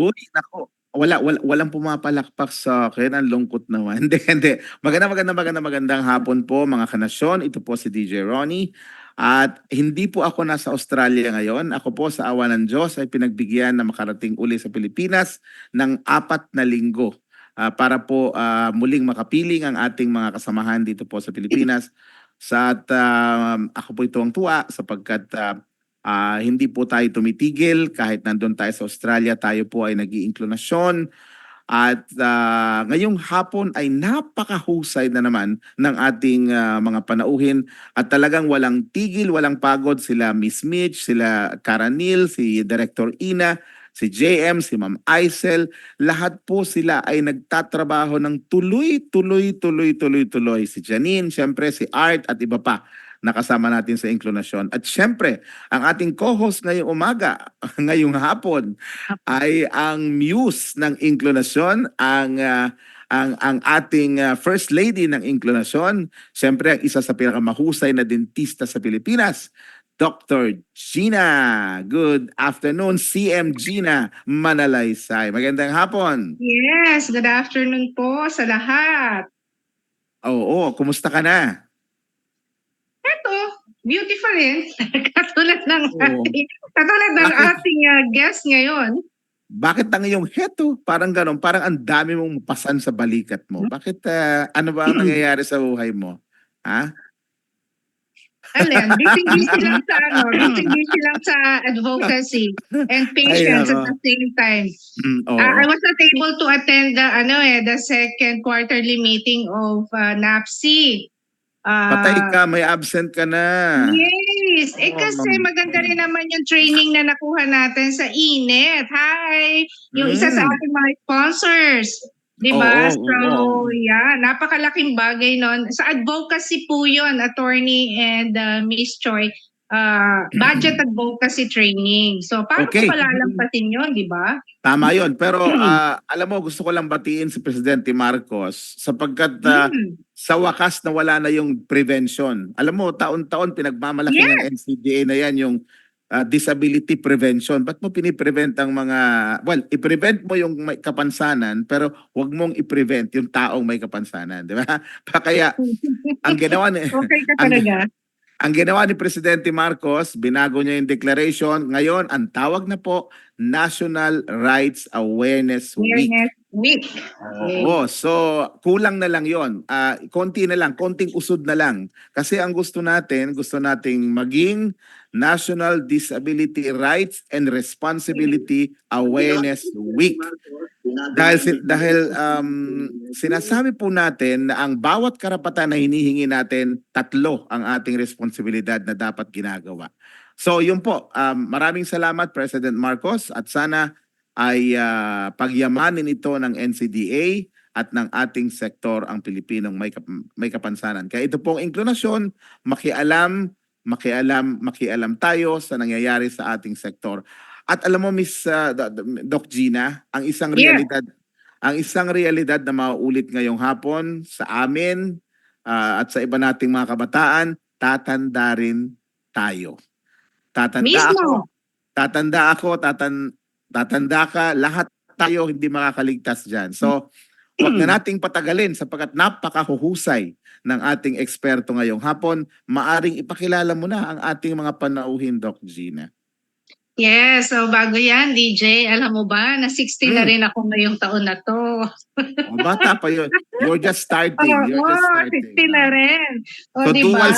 Uy, naku, walang pumapalakpak sa akin, ang lungkot naman. Hindi, hindi. Magandang hapon po mga kanasyon. Ito po si DJ Ronnie. At hindi po ako nasa Australia ngayon. Ako po sa awa ng Diyos ay pinagbigyan na makarating uli sa Pilipinas ng 4 na linggo para po muling makapiling ang ating mga kasamahan dito po sa Pilipinas. Ako po tuwang-tuwa sapagkat hindi po tayo tumitigil kahit nandun tayo sa Australia, tayo po ay nag-iinklinasyon at ngayong hapon ay napakahusay na naman ng ating mga panauhin at talagang walang tigil, walang pagod sila Miss Mitch, sila Karanil, si Director Ina, si JM, si Ma'am Aisel, lahat po sila ay nagtatrabaho ng tuloy. Si Janine, syempre si Art at iba pa nakasama natin sa inklinasyon. At syempre, ang ating co-host ngayong umaga, ngayong hapon, ay ang muse ng inklinasyon, ang ating First Lady ng inklinasyon, syempre ang isa sa pinakamahusay na dentista sa Pilipinas, Dr. Gina. Good afternoon, CM Gina Manalaysay. Magandang hapon. Yes, good afternoon po sa lahat. Oo, kumusta ka na? Eto, beautiful rin. katulad ng Oo. katulad ng Bakit? ating guest ngayon. Bakit ang iyong heto? Parang gano'n, parang ang dami mong pasan sa balikat mo. Bakit, ano ba ang nangyayari sa buhay mo? Ha? Alin, busy lang sa busy lang sa advocacy and Ay, patience at nako. the same time. I Oo. was not able to attend the second quarterly meeting of NAPSI. Patay ka, may absent ka na. Yes. Kasi Oh. maganda rin naman yung training na nakuha natin sa INET. Hi! Yung isa sa ating mga sponsors. Di ba? So, yeah, napakalaking bagay nun. Sa advocacy po yun, attorney and Miss Choi. Budget advocacy training. So, paano Okay. ko palalampasin yun, di ba? Tama yon. Pero alam mo, gusto ko lang batiin si Presidente Marcos sapagkat sa wakas na wala na yung prevention. Alam mo, taon-taon pinagmamalaki ng NCDA na yan yung disability prevention. Ba't mo piniprevent ang mga, well, i-prevent mo yung may kapansanan pero wag mong i-prevent yung taong may kapansanan. Di ba? Kaya ang ginawa ni, Okay ka ang, talaga. ang ginawa ni Presidente Marcos, binago niya yung declaration. Ngayon, ang tawag na po, National Rights Awareness Week. Awareness Week. Oo, so kulang na lang yon. Konti na lang, konting usod na lang. Kasi ang gusto nating maging National Disability Rights and Responsibility Awareness Week. Dahil sinasabi po natin na ang bawat karapatan na hinihingi natin, 3 ang ating responsibilidad na dapat ginagawa. So yun po, maraming salamat President Marcos at sana ay pagyamanin ito ng NCDA at ng ating sektor ang Pilipinong may kapansanan. Kaya ito pong inklinasyon, makialam tayo sa nangyayari sa ating sektor. At alam mo Miss Doc Gina, ang isang realidad na mauulit ngayong hapon sa amin at sa iba nating mga kabataan, tatanda rin tayo. Mismo. Tatanda ka, lahat tayo hindi makakaligtas diyan. So, wag na nating patagalin sapagkat napakahuhusay ng ating eksperto ngayong hapon. Maaring ipakilala mo na ang ating mga panauhin, Doc Gina. Yes, so bago yan, DJ, alam mo ba na 60 na rin ako ngayong taon na to. Bata pa yun. You're just starting. Oo, 60 na rin. O, So diba?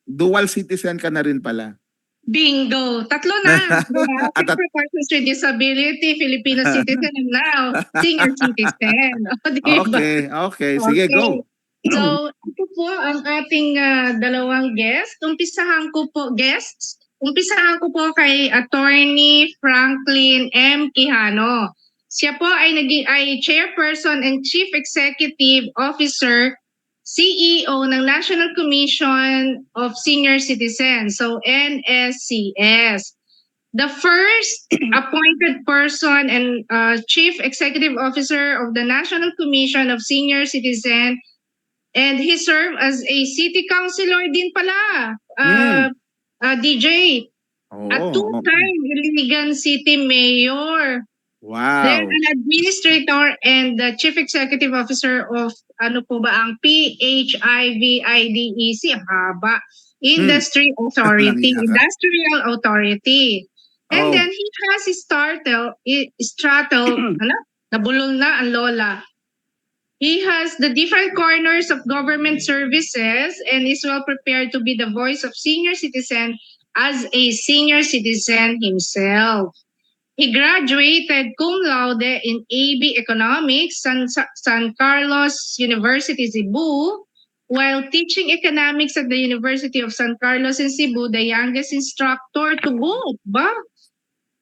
dual citizen ka na rin pala. Bingo! 3 na. Siyempre, persons with disability, Filipino citizen, and now, senior citizen. O, diba? Okay. Sige, go. So, ito po ang ating dalawang guest. Umpisahan ko po kay Attorney Franklin M. Quijano. Siya po ay Chairperson and Chief Executive Officer, CEO ng National Commission of Senior Citizens, so NSCS. The first appointed person and Chief Executive Officer of the National Commission of Senior Citizens, and he served as a city councilor din pala, DJ. At 2-time Iligan City Mayor. Then Wow. an administrator and the chief executive officer of ano po ba ang PHIVIDEC, ang haba, Hmm. Walang Authority, iya ka. Industrial Authority. And Oh. then he has his ano? Nabulol na ang lola. He has the different corners of government services and is well prepared to be the voice of senior citizen as a senior citizen himself. He graduated cum laude in AB Economics, San Carlos University, Cebu, while teaching economics at the University of San Carlos in Cebu, the youngest instructor to boot. Ba?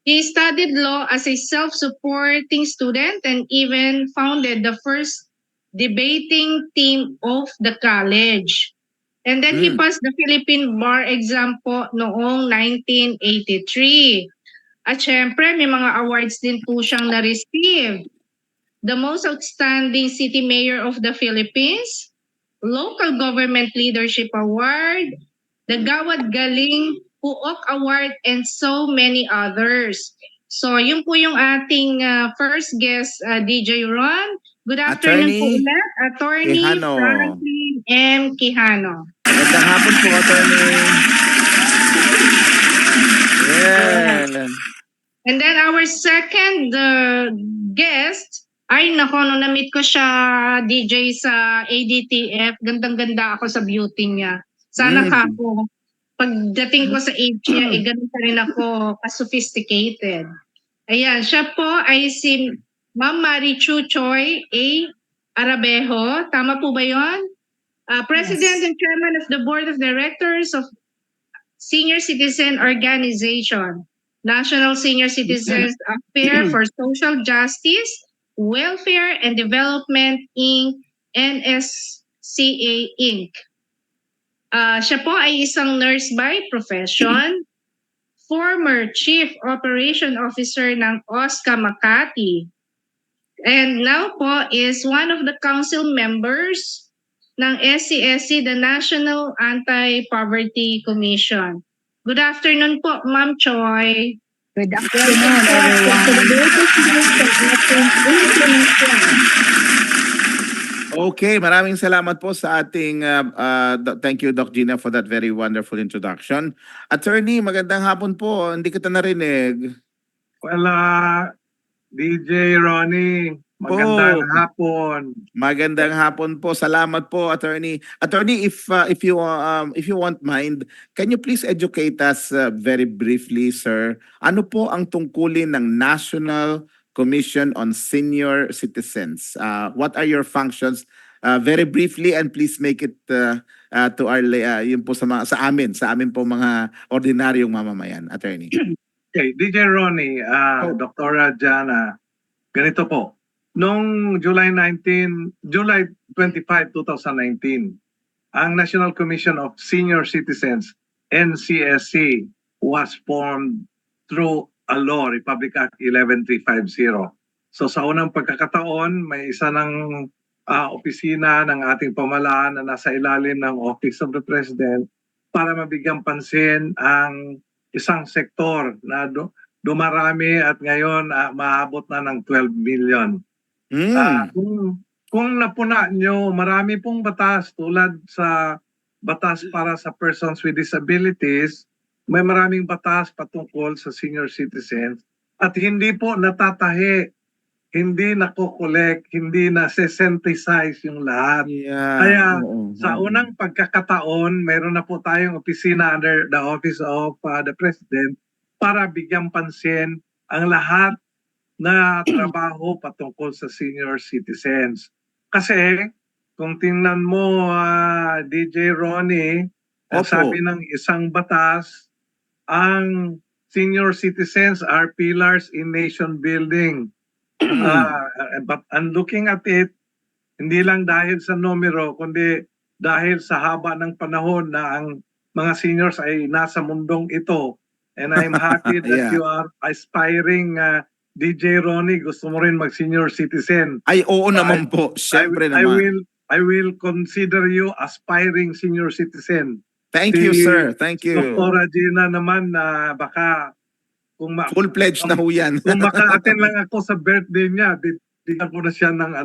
He studied law as a self-supporting student and even founded the first debating team of the college. And then he Hmm. passed the Philippine Bar exam po noong 1983. At syempre, may mga awards din po siyang na-receive. The Most Outstanding City Mayor of the Philippines, Local Government Leadership Award, the Gawad Galing Puok Award, and so many others. So, yun po yung ating first guest, DJ Ron. Good afternoon po Attorney ulit, Attorney Quijano. Franklin M. Quijano. Magandang hapon po, attorney. Yeah. And then our second guest, ay nako, nung na-meet ko siya, DJ sa ADTF, gandang-ganda ako sa beauty niya. Sana ka Mm. ako, pagdating ko sa age niya, ganun pa rin ako ka-sophisticated. Ayan, siya po ay si Ma'am Marichu Choi A. Arabejo. Tama po ba yun? President and Chairman of the Board of Directors of Senior Citizen Organization, National Senior Citizens Affair for Social Justice, Welfare and Development Inc., NSCA Inc. Siya po ay isang nurse by profession, former Chief Operation Officer ng OSCA Makati, and now po is one of the council members ng SCSC, the National Anti-Poverty Commission. Good afternoon po, Ma'am Choi. Good afternoon, everyone. Okay, maraming salamat po sa ating thank you, Doc Gina, for that very wonderful introduction. Attorney, magandang hapon po. Hindi kita narinig. Well, DJ Ronnie, magandang Po. hapon. Magandang hapon po. Salamat po, attorney. Attorney, if you want mind, can you please educate us very briefly, sir? Ano po ang tungkulin ng National Commission on Senior Citizens? What are your functions? Very briefly, and please make it to our yun po sa amin po mga ordinaryong mamamayan, attorney. Okay, DJ Ronnie, Dr. Jana, ganito po. Noong July 25, 2019, ang National Commission of Senior Citizens, NCSC, was formed through a law, Republic Act 11350. So sa unang pagkakataon, may isa ng opisina ng ating pamahalaan na nasa ilalim ng Office of the President para mabigyang pansin ang isang sektor na dumarami at ngayon maabot na ng 12 million. Kung napuna nyo, marami pong batas tulad sa batas para sa persons with disabilities, may maraming batas patungkol sa senior citizens at hindi po natatahi, hindi nakokolek, hindi na-sensitize yung lahat. Kaya sa unang pagkakataon, meron na po tayong opisina under the Office of the President para bigyang pansin ang lahat na trabaho patungkol sa senior citizens. Kasi kung tingnan mo, DJ Ronnie, sabi ng isang batas, ang senior citizens are pillars in nation building. But I'm looking at it, hindi lang dahil sa numero, kundi dahil sa haba ng panahon na ang mga seniors ay nasa mundong ito. And I'm happy that you are aspiring DJ Ronnie, gusto mo rin mag-senior citizen. Ay, oo naman po. Siyempre naman. I will consider you aspiring senior citizen. Thank you, sir. Thank you. Dr. Gina naman, baka Full-fledged na ho yan. kung maka-attend lang ako sa birthday niya, bigyan ko na siya ng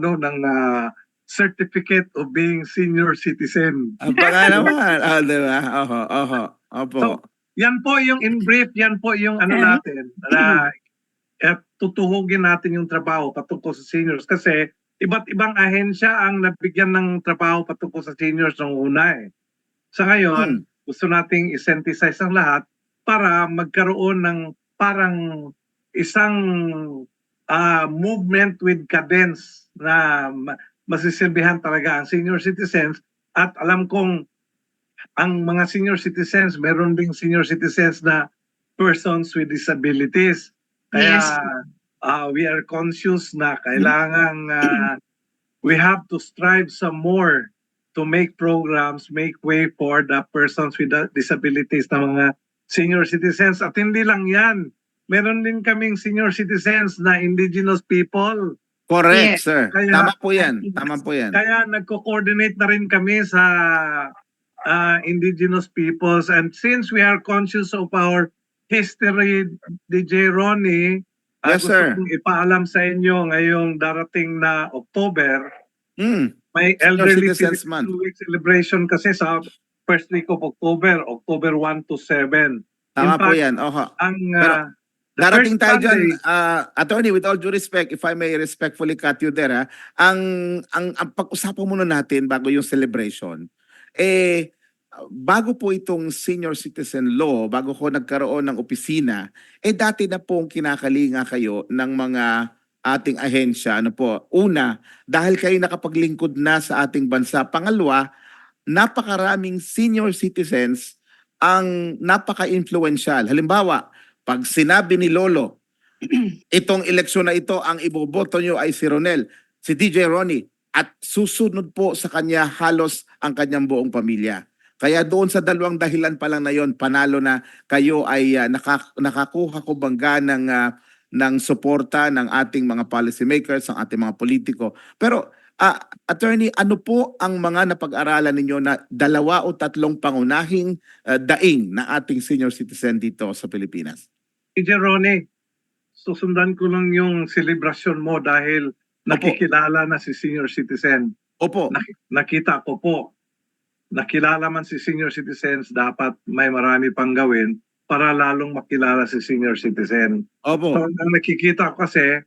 certificate of being senior citizen. Baka naman. Diba? Oho, oho. Opo. So, yan po yung in brief, yan po yung natin na tutuhugin natin yung trabaho patungkol sa seniors kasi iba't ibang ahensya ang nabigyan ng trabaho patungkol sa seniors nung una eh. Sa ngayon, gusto nating i-synthesize ang lahat para magkaroon ng parang isang movement with cadence na masisilbihan talaga ang senior citizens at alam kong ang mga senior citizens, meron ding senior citizens na persons with disabilities. Kaya Yes. we are conscious na kailangan we have to strive some more to make programs, make way for the persons with disabilities na mga senior citizens. At hindi lang yan. Meron din kaming senior citizens na indigenous people. Correct, Yes. sir. Kaya- Tama po yan. Tama po yan. Kaya nagko-coordinate na rin kami sa indigenous peoples. And since we are conscious of our history, DJ Ronnie, Yes, gusto sir. kong ipaalam sa inyo ngayong darating na October, Mm. may Senior Elderly Citizens Citizen Month. Week celebration kasi sa first week of October, October 1 to 7. Tama In po fact, yan. Oho. Ang Pero the darating first tayo dyan, Sunday- attorney, with all due respect, if I may respectfully cut you there, ang pag-usapan muna natin bago yung celebration, bago po itong senior citizen law, bago ko nagkaroon ng opisina, dati na pong kinakalinga kayo ng mga ating ahensya. Ano po? Una, dahil kayo nakapaglingkod na sa ating bansa. Pangalawa, napakaraming senior citizens ang napaka-influential. Halimbawa, pag sinabi ni Lolo, itong eleksyon na ito, ang iboboto nyo ay si Ronel, si DJ Ronnie, at susunod po sa kanya halos ang kanyang buong pamilya. Kaya doon sa dalawang dahilan pa lang na yon, panalo na kayo ay nakakuha ko bangga ng suporta ng ating mga policymakers, ng ating mga politiko. Pero attorney, ano po ang mga napag-aralan ninyo na 2 o 3 pangunahing daing na ating senior citizen dito sa Pilipinas? DJ Ronnie, susundan ko lang yung celebration mo dahil nakikilala na si senior citizen. Opo. Nakita ko po, nakilala man si senior citizens, dapat may marami pang gawin para lalong makilala si senior citizen. Opo. So, ang nakikita ko kasi,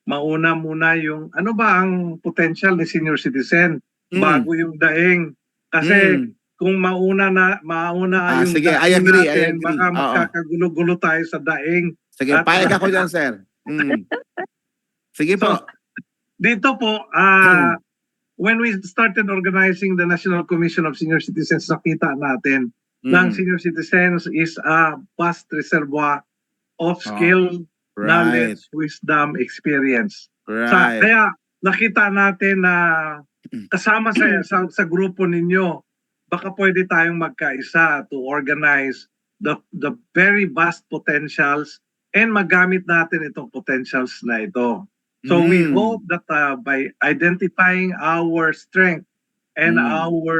mauna muna yung, ano ba ang potential ni senior citizen bago yung daing. Kasi kung mauna yung sige, daing I agree. natin, baka Oo. magkakagulo-gulo tayo sa daing. Sige, payag ako dyan, sir. Sige po. So, dito po, when we started organizing the National Commission of Senior Citizens, nakita natin na ang senior citizens is a vast reservoir of skill, knowledge, wisdom, experience. Right. Kaya nakita natin na kasama sa grupo ninyo, baka pwede tayong magkaisa to organize the very vast potentials and magamit natin itong potentials na ito. So we hope that by identifying our strength and our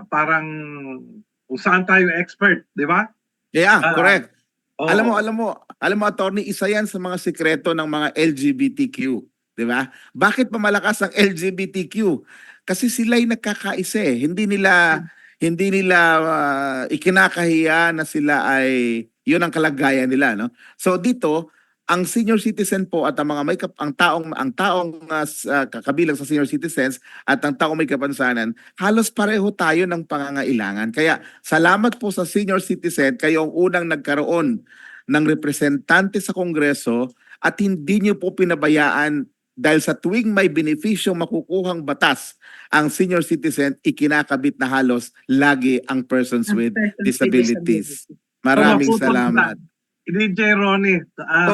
parang kung saan tayo expert, di ba? Yeah, correct. Oo. Alam mo, attorney, isa yan sa mga sikreto ng mga LGBTQ, di ba? Bakit pa malakas ang LGBTQ? Kasi sila'y nagkakaisa eh. Hindi nila ikinakahiya na sila ay yun ang kalagayan nila, no? So dito, ang senior citizen po at ang mga ang taong kabilang sa senior citizens at ang taong may kapansanan, halos pareho tayo ng pangangailangan. Kaya salamat po sa senior citizen, kayo ang unang nagkaroon ng representante sa Kongreso at hindi niyo po pinabayaan dahil sa tuwing may benefisyong makukuhang batas ang senior citizen, ikinakabit na halos lagi ang persons with disabilities. Maraming salamat. DJ Ronnie, I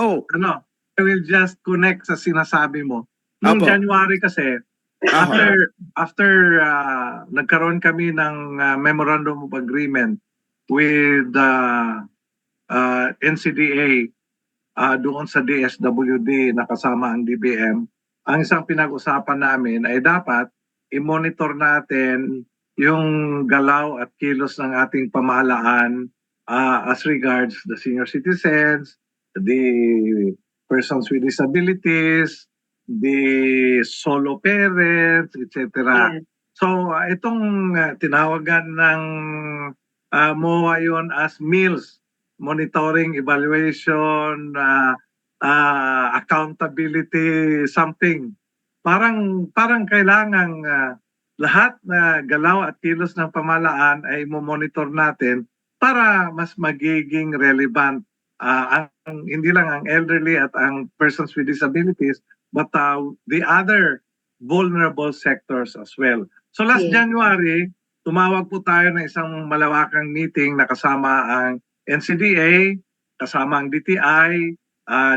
will just connect sa sinasabi mo. Noong January kasi, after nagkaroon kami ng Memorandum of Agreement with NCDA doon sa DSWD na kasama ang DBM, ang isang pinag-usapan namin ay dapat i-monitor natin yung galaw at kilos ng ating pamahalaan as regards the senior citizens, the persons with disabilities, the solo parents, etc. Yes. So itong tinawagan ng MOA yun as meals, monitoring, evaluation, accountability, something. Parang kailangang lahat na galaw at kilos ng pamahalaan ay monitor natin para mas magiging relevant hindi lang ang elderly at ang persons with disabilities but the other vulnerable sectors as well. So last Yes. January, tumawag po tayo ng isang malawakang meeting na kasama ang NCDA, kasama ang DTI,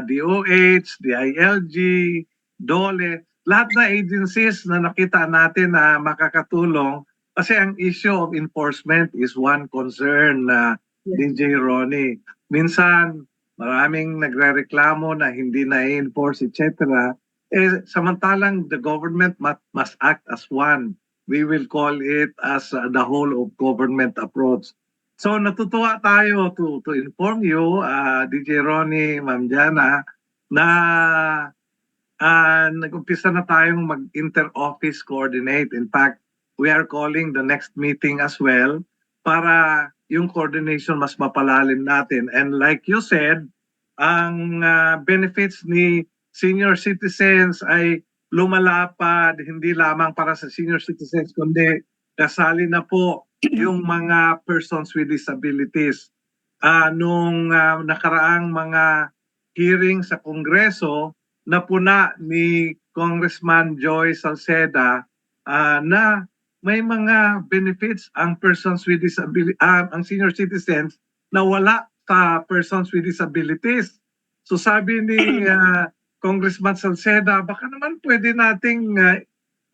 DOH, DILG, DOLE, lahat na agencies na nakita natin na makakatulong kasi ang issue of enforcement is one concern na DJ Ronnie. Minsan, maraming nagrereklamo na hindi na-enforce, etc. Samantalang the government must act as one. We will call it as the whole of government approach. So natutuwa tayo to inform you, DJ Ronnie, Ma'am Jana, na nag-umpisa na tayong mag-inter-office coordinate. In fact, we are calling the next meeting as well para yung coordination mas mapalalim natin. And like you said, ang benefits ni senior citizens ay lumalapad, hindi lamang para sa senior citizens, kundi kasali na po yung mga persons with disabilities. Nung nakaraang mga hearing sa Kongreso, napuna ni Congressman Joy Salceda na may mga benefits ang persons with disability, ang senior citizens na wala sa persons with disabilities. So sabi ni Congressman Salceda, baka naman pwede nating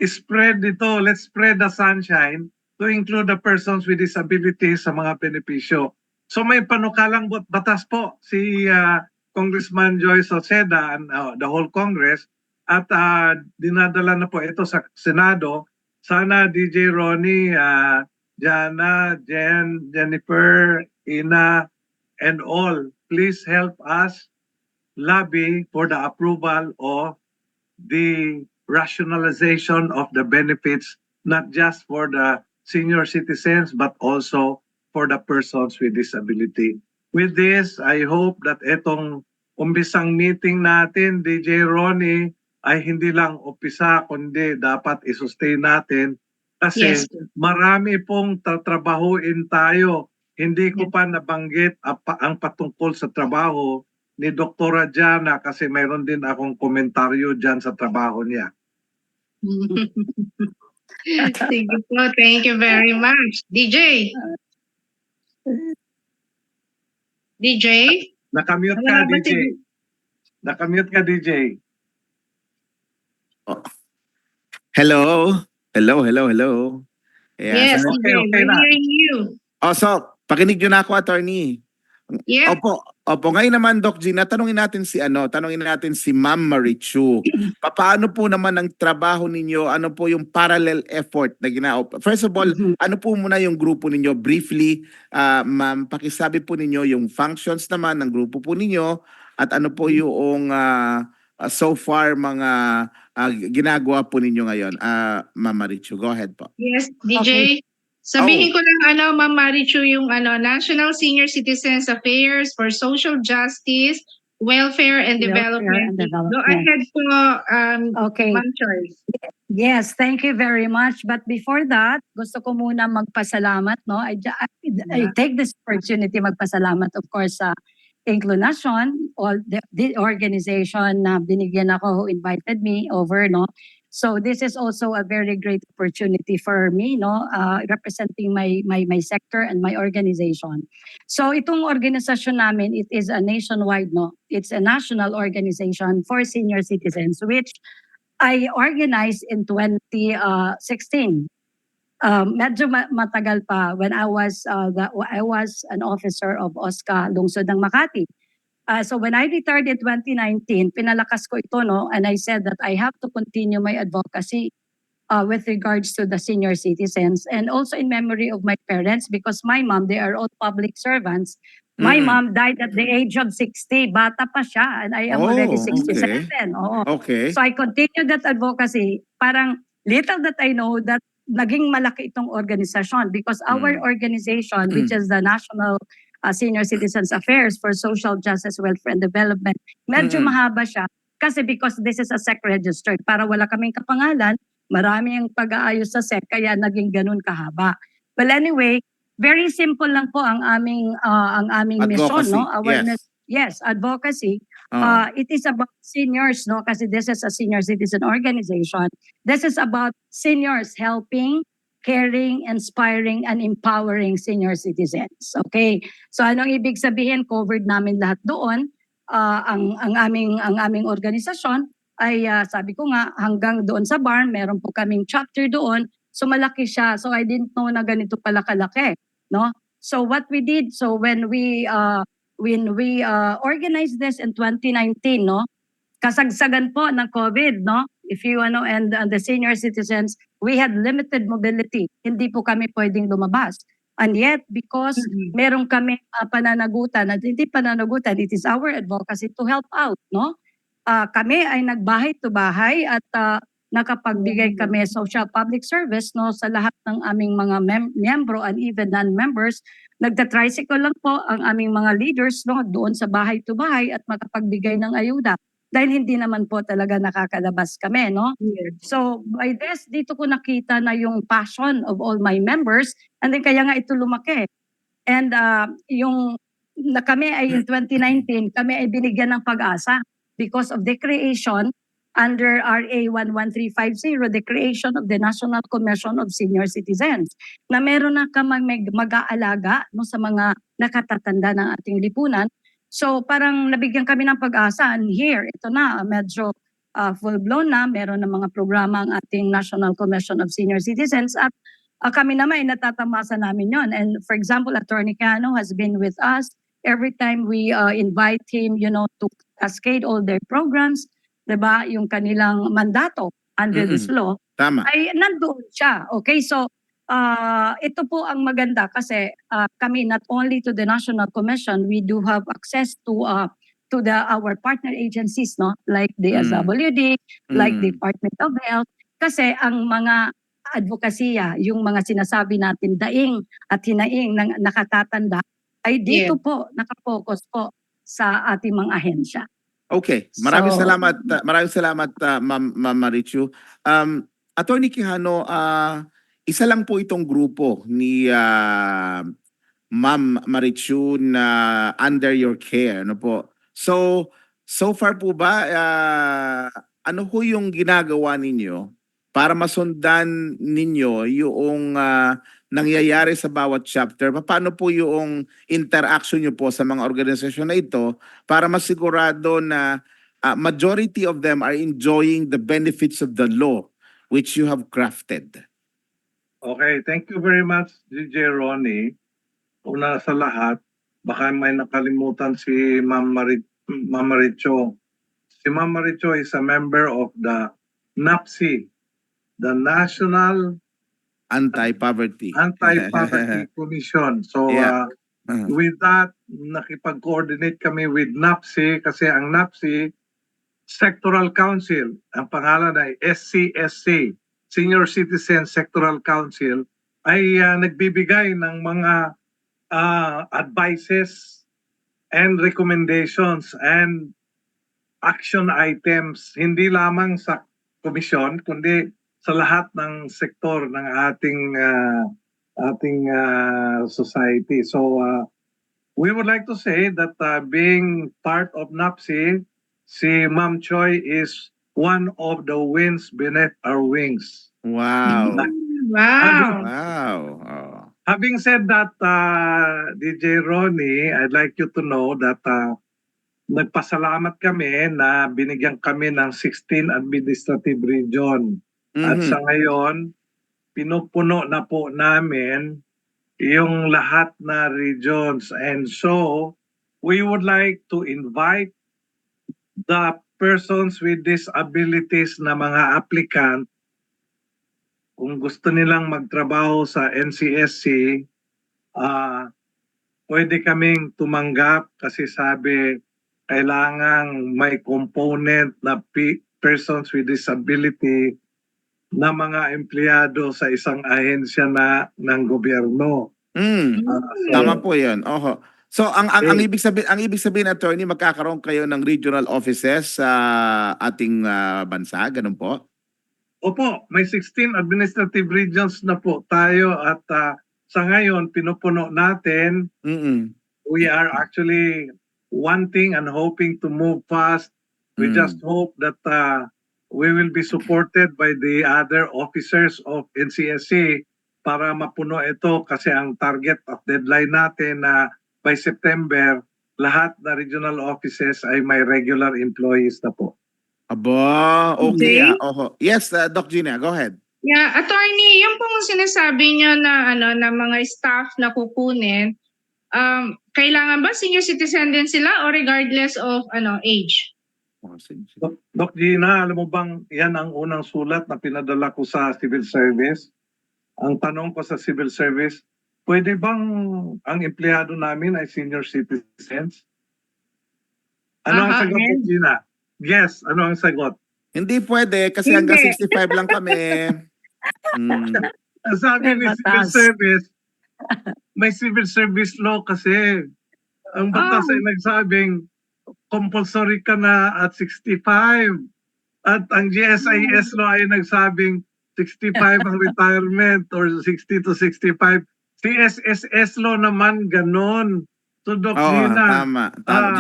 spread ito, let's spread the sunshine to include the persons with disabilities sa mga benepisyo. So may panukalang batas po si Congressman Joy Salceda and the whole Congress at dinadala na po ito sa Senado. Sana DJ Ronnie, Jana, Jen, Jennifer, Ina, and all, please help us lobby for the approval of the rationalization of the benefits, not just for the senior citizens, but also for the persons with disability. With this, I hope that itong umpisang meeting natin, DJ Ronnie, ay hindi lang umpisa, kundi dapat i-sustain natin. Kasi Yes. marami pong tatrabahuin tayo. Hindi ko pa nabanggit ang patungkol sa trabaho ni Dr. Jana kasi mayroon din akong komentaryo dyan sa trabaho niya. Sige po, thank you very much. DJ? DJ? Nakamute ka, Wala ba DJ. si- Nakamute ka, DJ. Hello? Hello? Yes, So, Okay, DJ, okay we're na. hearing you. so, pakinig nyo na ako, attorney. Yeah. Opo. Ngayon naman, Doc Gina, tanungin natin si Ma'am Marichu. Paano po naman ang trabaho ninyo? Ano po yung parallel effort na ginagawa? First of all, ano po muna yung grupo ninyo? Briefly, Ma'am, pakisabi po ninyo yung functions naman ng grupo po ninyo at ano po yung so far mga ginagawa po ninyo ngayon. Ma'am Marichu, go ahead po. Yes, DJ. Sabihin Oh. ko lang Ma'am Marichu, yung National Senior Citizens Affairs for Social Justice, Welfare and Development. Go ahead po, Okay. Ma'am Choice. Yes, thank you very much. But before that, gusto ko muna magpasalamat, no? I take this opportunity magpasalamat, of course, sa Inclination, all the organization na binigyan ako who invited me over, no? So this is also a very great opportunity for me, no? Representing my sector and my organization. So itong organisasyon namin, it is a nationwide, no? It's a national organization for senior citizens, which I organized in 2016. Medyo matagal pa when I was an officer of OSCA Lungsod ng Makati. So when I retired in 2019, pinalakas ko ito, no, and I said that I have to continue my advocacy with regards to the senior citizens, and also in memory of my parents, because my mom, they are all public servants. My Mm. mom died at the age of 60. Bata pa siya, and I am already Oh, okay. 67. Oo. Okay. So I continue that advocacy. Parang little that I know that naging malaki itong organisasyon, because our Mm. organization, which is the National Senior Citizens Affairs for Social Justice, Welfare and Development, medyo Mm. mahaba siya kasi because this is a SEC registered. Para wala kaming kapangalan, marami ang pag-aayos sa SEC, kaya naging ganun kahaba. Well, anyway, very simple lang po ang aming mission, Advocacy, no? Awareness, yes. yes, advocacy. Oo. It is about seniors, no? Kasi this is a senior citizen organization. This is about seniors helping, caring, inspiring, and empowering senior citizens. Okay? So anong ibig sabihin? Covered namin lahat doon. Ang aming organisasyon ay sabi ko nga, hanggang doon sa barn, meron po kaming chapter doon. So malaki siya. So I didn't know na ganito pala kalaki, no? So what we did, so when we organized this in 2019, no? Kasagsagan po ng COVID, no? If you and the senior citizens, we had limited mobility. Hindi po kami pwedeng lumabas. And yet, because meron kami pananagutan, at hindi pananagutan, it is our advocacy to help out, no? Kami ay nagbahay to bahay at nakapagbigay kami social public service, no, sa lahat ng aming mga miyembro and even non-members. Nagta-tricycle lang po ang aming mga leaders, no, doon sa bahay to bahay at makapagbigay ng ayuda. Dahil hindi naman po talaga nakakalabas kami, no? So by this, dito ko nakita na yung passion of all my members, and then kaya nga ito lumaki. And yung na kami ay in 2019, kami ay binigyan ng pag-asa because of the creation under RA 11350, the creation of the National Commission of Senior Citizens, na meron na kamang mag-aalaga, no, sa mga nakatatanda ng ating lipunan. So parang nabigyan kami ng pag-asa, and here, ito na, medyo full-blown na, meron na mga programa ang ating National Commission of Senior Citizens, at kami naman ay natatamasa namin yon. And for example, Attorney Cano has been with us every time we invite him, to cascade all their programs, 'di ba? Yung kanilang mandato under this law Tama. ay nandoon siya. Okay, so ito po ang maganda kasi kami, not only to the National Commission, we do have access to our partner agencies, no, like the SWD, like the Department of Health, kasi ang mga advokasya, yung mga sinasabi natin daing at hinaing ng nakatatanda, ay dito po nakapokus po sa ating mga ahensya. Okay, maraming So, salamat, Ma'am Marichu. Attorney Quijano, isa lang po itong grupo ni Ma'am Marichu na under your care, ano po. So far po ba, ano po yung ginagawa ninyo para masundan ninyo yung nangyayari sa bawat chapter? Paano po yung interaction nyo po sa mga organisasyon na ito para masigurado na majority of them are enjoying the benefits of the law which you have crafted? Okay, thank you very much, DJ Ronnie. Una sa lahat, baka may nakalimutan si Ma'am Maricho. Si Ma'am Maricho is a member of the NAPSI, the National Anti-Poverty. Anti-Poverty Commission. So Yeah. with that, nakipag-coordinate kami with NAPSI kasi ang NAPSI Sectoral Council, ang pangalan ay SCSC, Senior Citizen Sectoral Council, ay nagbibigay ng mga advices and recommendations and action items, hindi lamang sa komisyon, kundi sa lahat ng sektor ng ating society. So we would like to say that being part of NAPSI, si Ma'am Choi is one of the winds beneath our wings. Wow. Wow. Wow. Oh. Having said that, DJ Ronnie, I'd like you to know that nagpasalamat kami na binigyan kami ng 16 administrative region. At sa ngayon, pinupuno na po namin yung lahat na regions. And so, we would like to invite the persons with disabilities na mga applicant kung gusto nilang magtrabaho sa NCSC, pwede kaming tumanggap kasi sabi kailangang may component na persons with disability na mga empleyado sa isang ahensya ng gobyerno. Mm. So, Tama po 'yan. Oho. So ang Eh, ibig sabihin attorney, magkakaroon kayo ng regional offices sa ating bansa, ganun po? Opo, may 16 administrative regions na po tayo at sa ngayon pinupuno natin. Mm. We are actually wanting and hoping to move fast. We just hope that we will be supported by the other officers of NCSC para mapuno ito kasi ang target of deadline natin na by September, lahat na regional offices ay may regular employees na po. Aba, okay. Okay. Oho. Yes, Doc Gina, go ahead. Yeah, attorney, yung pong sinasabi niyo na na mga staff na kukunin, kailangan ba senior citizen din sila or regardless of age? Oh, sige. Doc Gina, alam mo bang yan ang unang sulat na pinadala ko sa civil service? Ang tanong ko sa civil service, pwede bang ang empleyado namin ay senior citizens? Ano ang sagot, Doc Gina? Yes, ano ang sagot? Hindi pwede kasi Hindi. hanggang 65 lang kami. Ang sabi May ni civil batas. service, may civil service law kasi. Ang batas ay nagsabing compulsory ka na at 65. At ang GSIS law ay nagsabing 65 ang retirement or 60 to 65. CSSS law naman ganon. So Doc Oo, Gina, tama.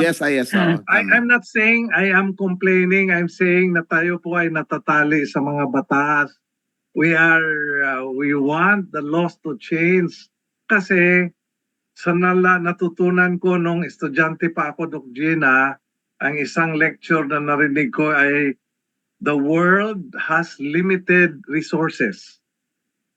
Yes, oo, tama. I'm not saying I am complaining. I'm saying na tayo po ay natatali sa mga batas. We want the laws to change. Kasi sa natutunan ko nung estudyante pa ako, Doc Gina, ang isang lecture na narinig ko ay the world has limited resources.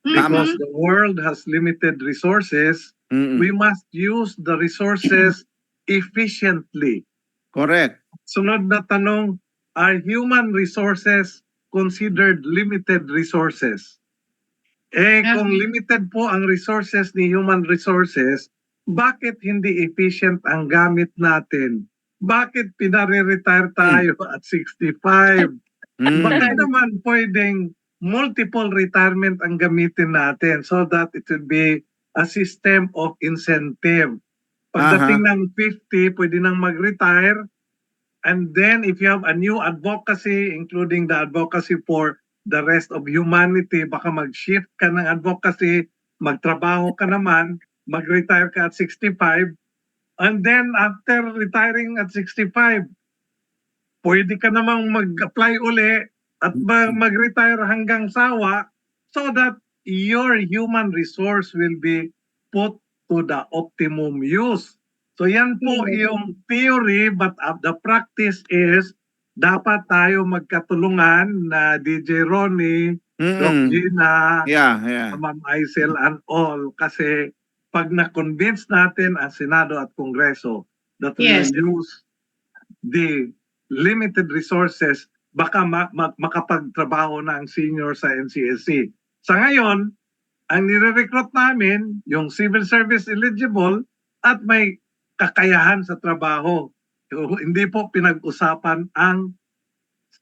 Because Mhm. the world has limited resources, we must use the resources efficiently. Correct. Sunod na tanong, are human resources considered limited resources? Kung limited po ang resources ni human resources, bakit hindi efficient ang gamit natin? Bakit pinare-retire tayo at 65? Bakit naman pwedeng multiple retirement ang gamitin natin so that it will be a system of incentive? Pagdating ng 50, pwede nang mag-retire. And then if you have a new advocacy, including the advocacy for the rest of humanity, baka mag-shift ka ng advocacy, magtrabaho ka naman, mag-retire ka at 65. And then after retiring at 65, pwede ka namang mag-apply uli at mag-retire hanggang sawa so that your human resource will be put to the optimum use. So yan po yung theory, but the practice is dapat tayo magkatulungan na DJ Ronnie, Doc Gina, Yeah. Ma'am Aisel and all kasi pag na-convince natin ang Senado at Kongreso that we Yes. will use the limited resources, baka makapagtrabaho na ang senior sa NCSC. Sa ngayon, ang nire-recruit namin, yung civil service eligible at may kakayahan sa trabaho. Hindi po pinag-usapan ang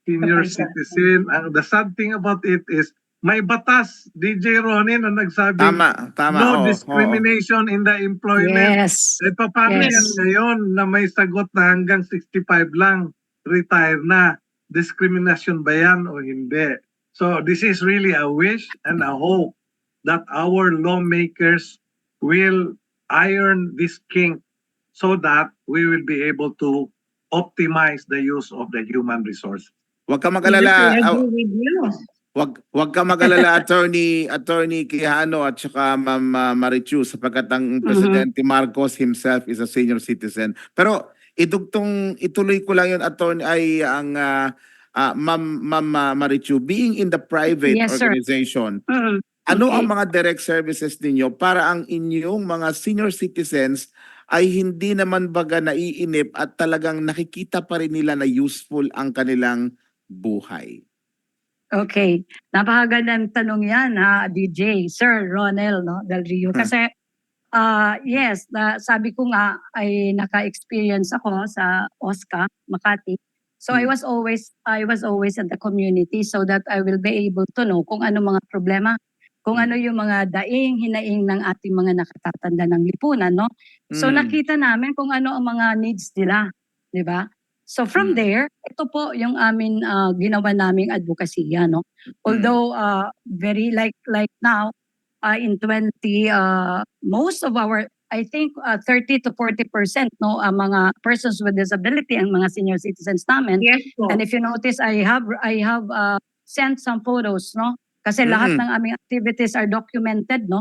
senior citizen. The sad thing about it is, may batas, DJ Ronnie, na nagsabing Tama. no Oo. discrimination in the employment. Yes. Paano Yes. yan ngayon na may sagot na hanggang 65 lang, retire na? Discrimination ba yan o hindi? So this is really a wish and a hope that our lawmakers will iron this kink so that we will be able to optimize the use of the human resource. Huwag ka I mag-alala. agree with you. Wag ka mag-alala, attorney Quijano at saka Ma'am Marichu, sapagkat ang Presidente Marcos himself is a senior citizen. Pero ituloy ko lang yun, attorney, ay ang Ma'am Marichu, being in the private Yes, sir. organization, Mm. ano ang mga direct services ninyo para ang inyong mga senior citizens ay hindi naman baga naiinip at talagang nakikita pa rin nila na useful ang kanilang buhay? Okay. Napakagandang tanong yan, ha, DJ, Sir Ronel, no, Del Rio. Kasi, yes, sabi ko nga, ay naka-experience ako sa OSCA, Makati. So I Hmm. was always in the community so that I will be able to know kung ano mga problema, kung ano yung mga daing, hinaing ng ating mga nakatatanda ng lipunan, no? So Mm. nakita namin kung ano ang mga needs nila, di ba? So from Mm. there, ito po yung amin ginawa naming advokasya, no? Although very like now in 20 most of our I think 30 to 40% no ang mga persons with disability ang mga senior citizens namin. Yes po. And if you notice I have sent some photos no kasi lahat Mm. ng aming activities are documented no.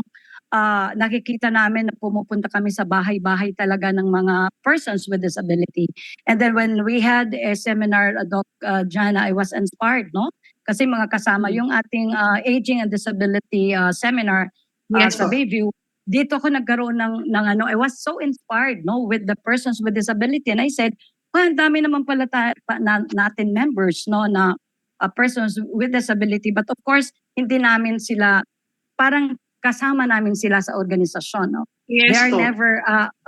Nakikita namin na pumupunta kami sa bahay-bahay talaga ng mga persons with disability. And then when we had a seminar, Doc Jana, I was inspired, no? Kasi mga kasama yung ating aging and disability seminar Yes sa po. Bayview. Dito ako nagkaroon ng ano, I was so inspired, no, with the persons with disability. And I said, ang dami naman pala natin members, no, na persons with disability. But of course, hindi namin sila parang kasama namin sila sa organisasyon, no? They Yes are po. never,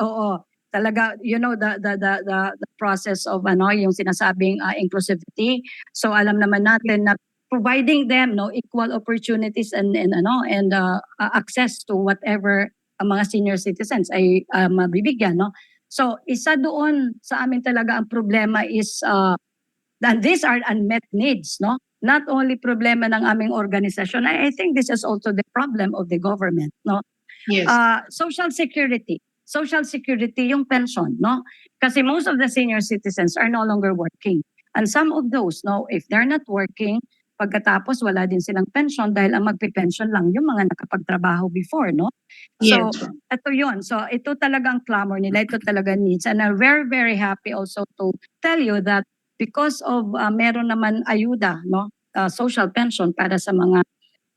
oo, talaga, you know, the process of ano, yung sinasabing inclusivity. So alam naman natin na providing them no equal opportunities and access to whatever ang mga senior citizens ay mabibigyan, no? So isa doon sa amin talaga ang problema is and these are unmet needs, no? Not only problema ng aming organisasyon, I think this is also the problem of the government, no? Yes. Social security. Social security, yung pension, no? Kasi most of the senior citizens are no longer working. And some of those, no, if they're not working, pagkatapos wala din silang pension dahil ang magpe-pension lang yung mga nakapagtrabaho before, no? So, Yes. ito yun. So, ito talagang clamor nila. Ito talaga needs. And I'm very, very happy also to tell you that because of meron naman ayuda, no? Social pension para sa mga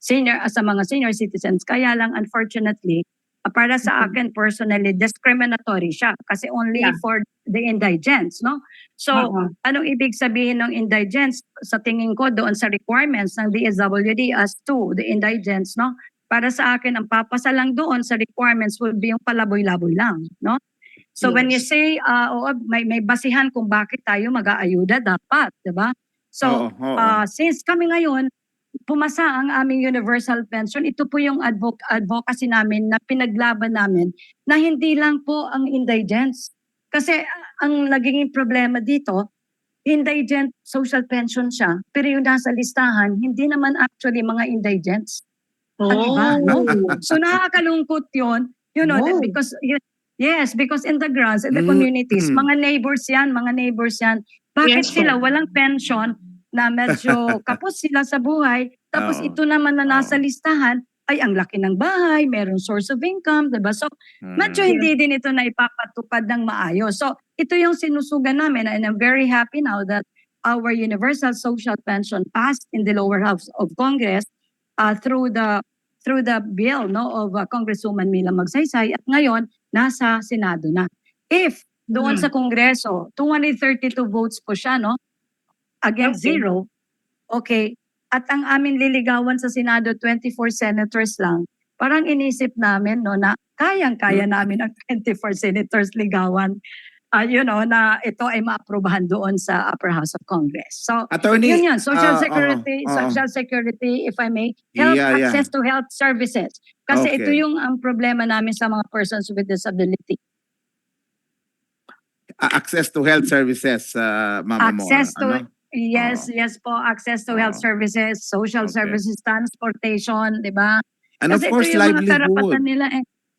senior citizens. Kaya lang unfortunately, para sa akin personally discriminatory siya kasi only Yeah. for the indigents, no? So, anong ibig sabihin ng indigents? Sa tingin ko doon sa requirements ng DSWD as to the indigents, no? Para sa akin ang papasa lang doon sa requirements would be yung palaboy-laboy lang, no? So when you Yes. say, oo, may basihan kung bakit tayo mag-aayuda, dapat, di ba? So, Oo. since kami ngayon, pumasa ang aming universal pension, ito po yung advocacy namin na pinaglaban namin na hindi lang po ang indigents. Kasi ang naging problema dito, indigent social pension siya, pero yung nasa listahan, hindi naman actually mga indigents. Ang iba, no? So nakakalungkot yun, you know, Oh. because yes, because in the grants, in the Mm. communities, mga neighbors yan. Bakit Yes po. sila walang pension na medyo kapos sila sa buhay, tapos Oo. ito naman na nasa Oo. listahan, ay ang laki ng bahay, merong source of income, diba? So, medyo Mm. hindi din ito na ipapatupad ng maayos. So, ito yung sinusugan namin and I'm very happy now that our universal social pension passed in the lower house of Congress through the bill no of Congresswoman Mila Magsaysay at ngayon nasa Senado na. If doon sa Kongreso 232 votes po siya no against Okay. 0, okay, at ang amin liligawan sa Senado 24 senators lang. Parang inisip namin no na kayang-kaya namin ang 24 senators ligawan you know, na ito ay maaprubahan doon sa Upper House of Congress. So, Attorney, yun, social oo. security, if I may, health Yeah. access to health services. Kasi ito Okay. yung ang problema namin sa mga persons with disability. Access to health services, Mama Mora. Access to, yes po, access to health Oo. services, social Okay. services, transportation, di ba? And of Kasi course, ito yung mga livelihood. karapatan nila.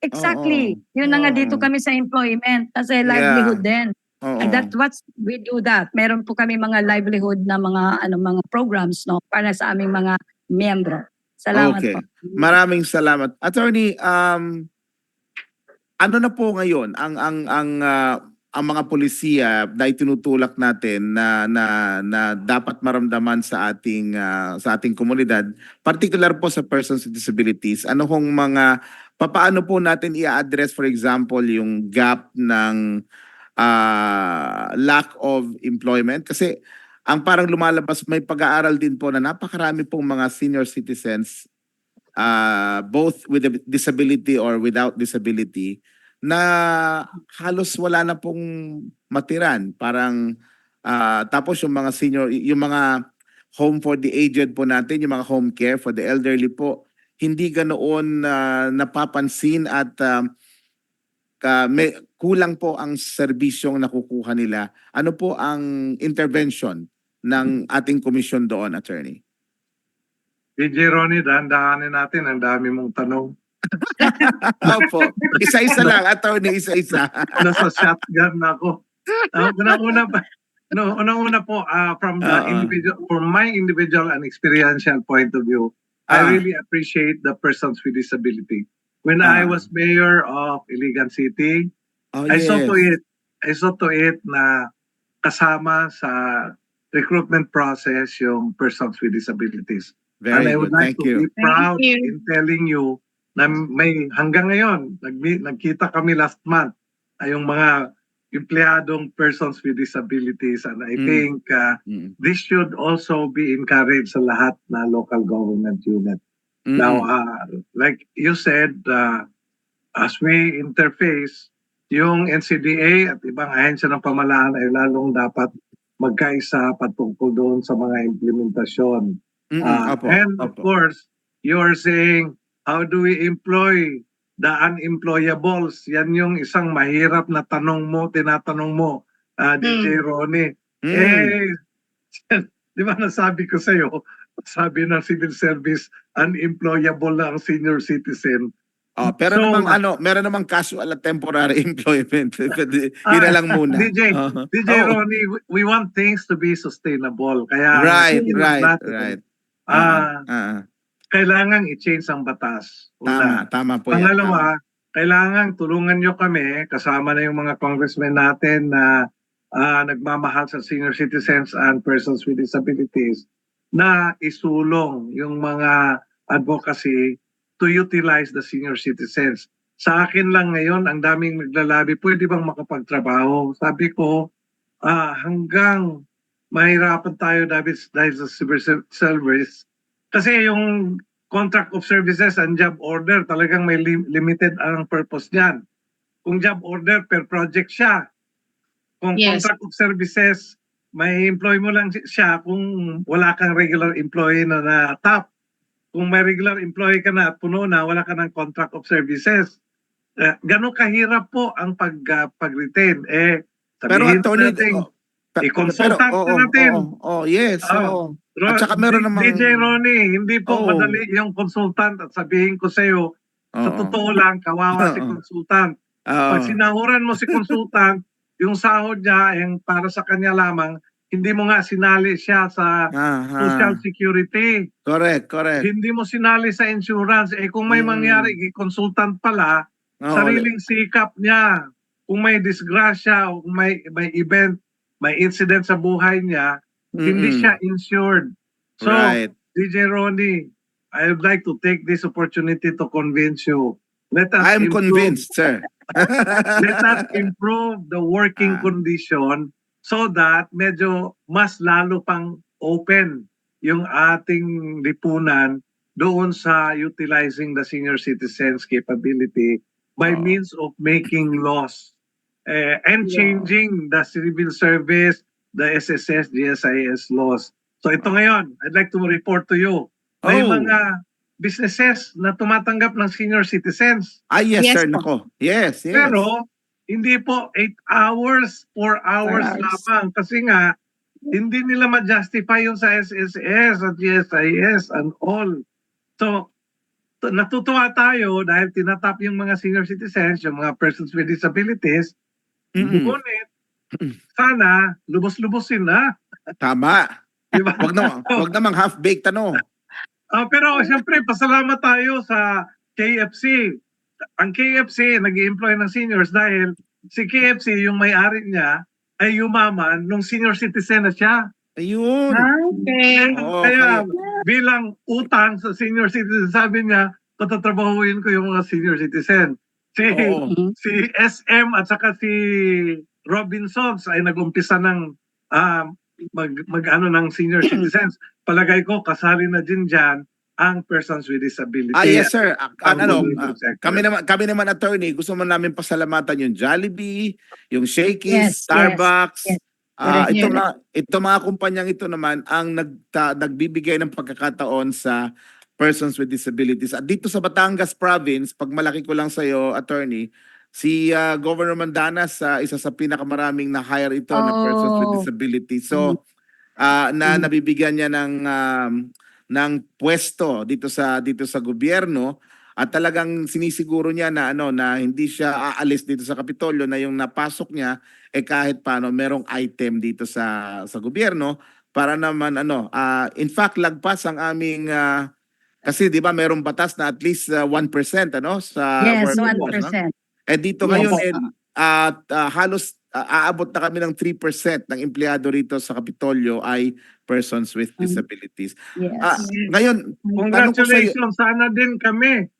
Exactly. Oo. Yun na nga dito Oo. kami sa employment kasi Yeah. livelihood din. Oo. And that's what we do that. Meron po kami mga livelihood na mga programs no para sa aming mga miyembro. Salamat Okay. po. Maraming salamat. Attorney, ano na po ngayon ang mga polisiya na itinutulak natin na dapat maramdaman sa ating komunidad, particular po sa persons with disabilities. Ano hong mga papaano po natin i-address for example yung gap ng lack of employment kasi ang parang lumalabas, may pag-aaral din po na napakarami pong mga senior citizens, both with a disability or without disability, na halos wala na pong matiran. Parang, tapos yung mga senior, yung mga home for the aged po natin, yung mga home care for the elderly po, hindi ganoon napapansin at kulang po ang serbisyong nakukuha nila. Ano po ang intervention ng ating komisyon doon, attorney? DJ Ronnie, dahan-dahanin natin. Ang dami mong tanong. Opo, isa-isa lang, attorney, isa-isa. Nasa shotgun na ako. Unang-una po, from my individual and experiential point of view, I really appreciate the persons with disability. When I was mayor of Iligan City, I saw to it na kasama sa recruitment process yung persons with disabilities. And Very I would good, like thank to you. be proud Thank you. in telling you na may hanggang ngayon, nagkita kami last month ay yung mga empleyadong persons with disabilities, and I think this should also be encouraged sa lahat na local government unit. Now, like you said, as we interface, yung NCDA at ibang ahensya ng pamahalaan ay lalong dapat magkaisa patungkol doon sa mga implementasyon. And of course, you're saying, how do we employ the unemployables? Yan yung isang mahirap na tinatanong mo, DJ Ronnie. Di ba nasabi ko sa'yo, sabi ng civil service, unemployable na ang senior citizen. Pero meron namang casual at temporary employment. Yun na lang muna. DJ Ronnie, we want things to be sustainable. Kaya Right. Kailangan i-change ang batas. Tama po yan. Pangalawa, kailangan tulungan nyo kami, kasama na yung mga congressmen natin na nagmamahal sa senior citizens and persons with disabilities, na isulong yung mga advocacy to utilize the senior citizens. Sa akin lang ngayon, ang daming naglalabi, pwede bang makapagtrabaho? Sabi ko, hanggang mahirapan tayo dahil sa civil service. Kasi yung contract of services and job order, talagang may limited ang purpose niyan. Kung job order, per project siya. Kung contract of services, may employ mo lang siya kung wala kang regular employee na top. Kung may regular employee ka na at puno na, wala ka ng contract of services. Ganon kahirap po ang pag-retain. Pero attorney, i-consultant natin. Yes. At saka meron namang DJ Ronnie, hindi po madali yung consultant at sabihin ko sa iyo, sa totoo lang, kawawa si consultant. Pag sinahuran mo si consultant, yung sahod niya, yung para sa kanya lamang, hindi mo nga sinali siya sa Social Security. Correct. Hindi mo sinali sa insurance. Kung may mangyari, consultant pala, sariling sikap niya. Kung may disgrasya, o kung may event, may incident sa buhay niya, hindi siya insured. So, DJ Ronnie, I would like to take this opportunity to convince you. I'm convinced, sir. Let us improve the working condition so that medyo mas lalo pang open yung ating lipunan doon sa utilizing the senior citizens capability by means of making laws and changing the civil service, the SSS, GSIS laws. So ito ngayon, I'd like to report to you. May mga businesses na tumatanggap ng senior citizens. Yes, sir. Nako. Yes. Pero hindi po 8 hours, 4 hours lamang. Kasi nga, hindi nila ma-justify yung sa SSS at GSIS and all. So, natutuwa tayo dahil tinatap yung mga senior citizens, yung mga persons with disabilities. Ngunit, sana, lubos-lubosin na. Tama. Diba? Wag namang half-baked Pero siyempre, pasalamat tayo sa KFC. Ang KFC, nag-i-employ ng seniors dahil si KFC, yung may-ari niya, ay yumaman nung senior citizen na siya. Ayun. Okay. Kaya bilang utang sa senior citizen, sabi niya, patatrabahuin ko yung mga senior citizen. Si SM at saka si Robinsons ay nag-umpisa ng mag-ano ng senior citizens. Palagay ko kasali na din diyan ang persons with disability. Yes sir. Ang Ano, public sector. kami naman attorney, gusto man namin pasalamatan yung Jollibee, yung Shakey's, Yes, Starbucks. yes. Correct. Ito mga kumpanyang ito naman ang nagbibigay ng pagkakataon sa persons with disabilities. At dito sa Batangas province, pag malaki ko lang sa iyo attorney, si Governor Mandanas isa sa pinakamaraming na-hire ito na persons with Oh. disabilities. So nabibigyan niya ng pwesto dito sa gobyerno at talagang sinisiguro niya na na hindi siya aalis dito sa Kapitolyo, na yung napasok niya kahit paano merong item dito sa gobyerno para naman in fact lagpas ang aming kasi 'di ba merong batas na at least 1% sa Yes, workforce, no? 1%. Dito Yes. ngayon halos aabot na kami ng 3% ng empleyado rito sa Kapitolyo ay persons with disabilities. Yes. Ngayon, tanong ko sa iyo, Congratulations, sana din kami.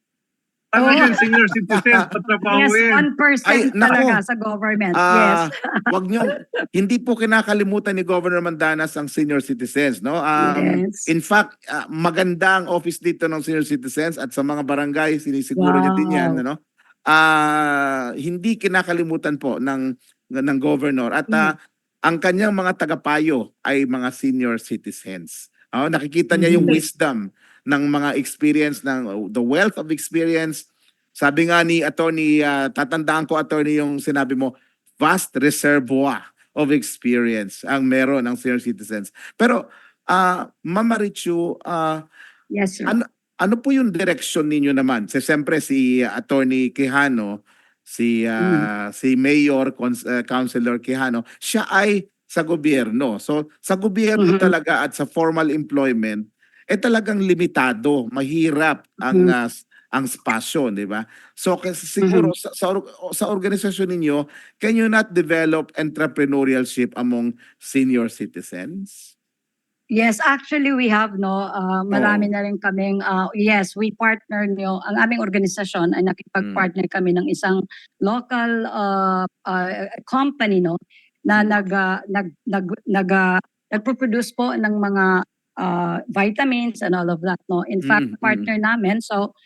Sana din senior citizens Yes, patrabahuin. 1% Ay, nako. talaga sa government. Yes. Hindi po kinakalimutan ni Governor Mandanas ang senior citizens, no? Yes. In fact, maganda ang office dito ng senior citizens at sa mga barangay sinisiguro niya din 'yan, Wow. ano? Hindi kinakalimutan po ng governor at ang kanyang mga tagapayo ay mga senior citizens. Nakikita niya yung wisdom ng mga experience, ng the wealth of experience. Sabi nga ni attorney, tatandaan ko attorney yung sinabi mo, vast reservoir of experience ang meron ng senior citizens. Pero Ma'am Marichu, Yes, sir. ano po yung direction ninyo naman? Siyempre si Attorney Quijano, si Mayor, Councilor Quijano, siya ay sa gobyerno. So sa gobyerno talaga at sa formal employment, talagang limitado, mahirap ang spasyo, di ba? So kasi siguro sa organisasyon ninyo, can you not develop entrepreneurship among senior citizens? Yes, actually we have marami Oo. na rin kaming yes, we partner ang aming organisasyon ay nakipag-partner kami ng isang local company na nagpo-produce po ng mga vitamins and all of that In fact, partner namin. So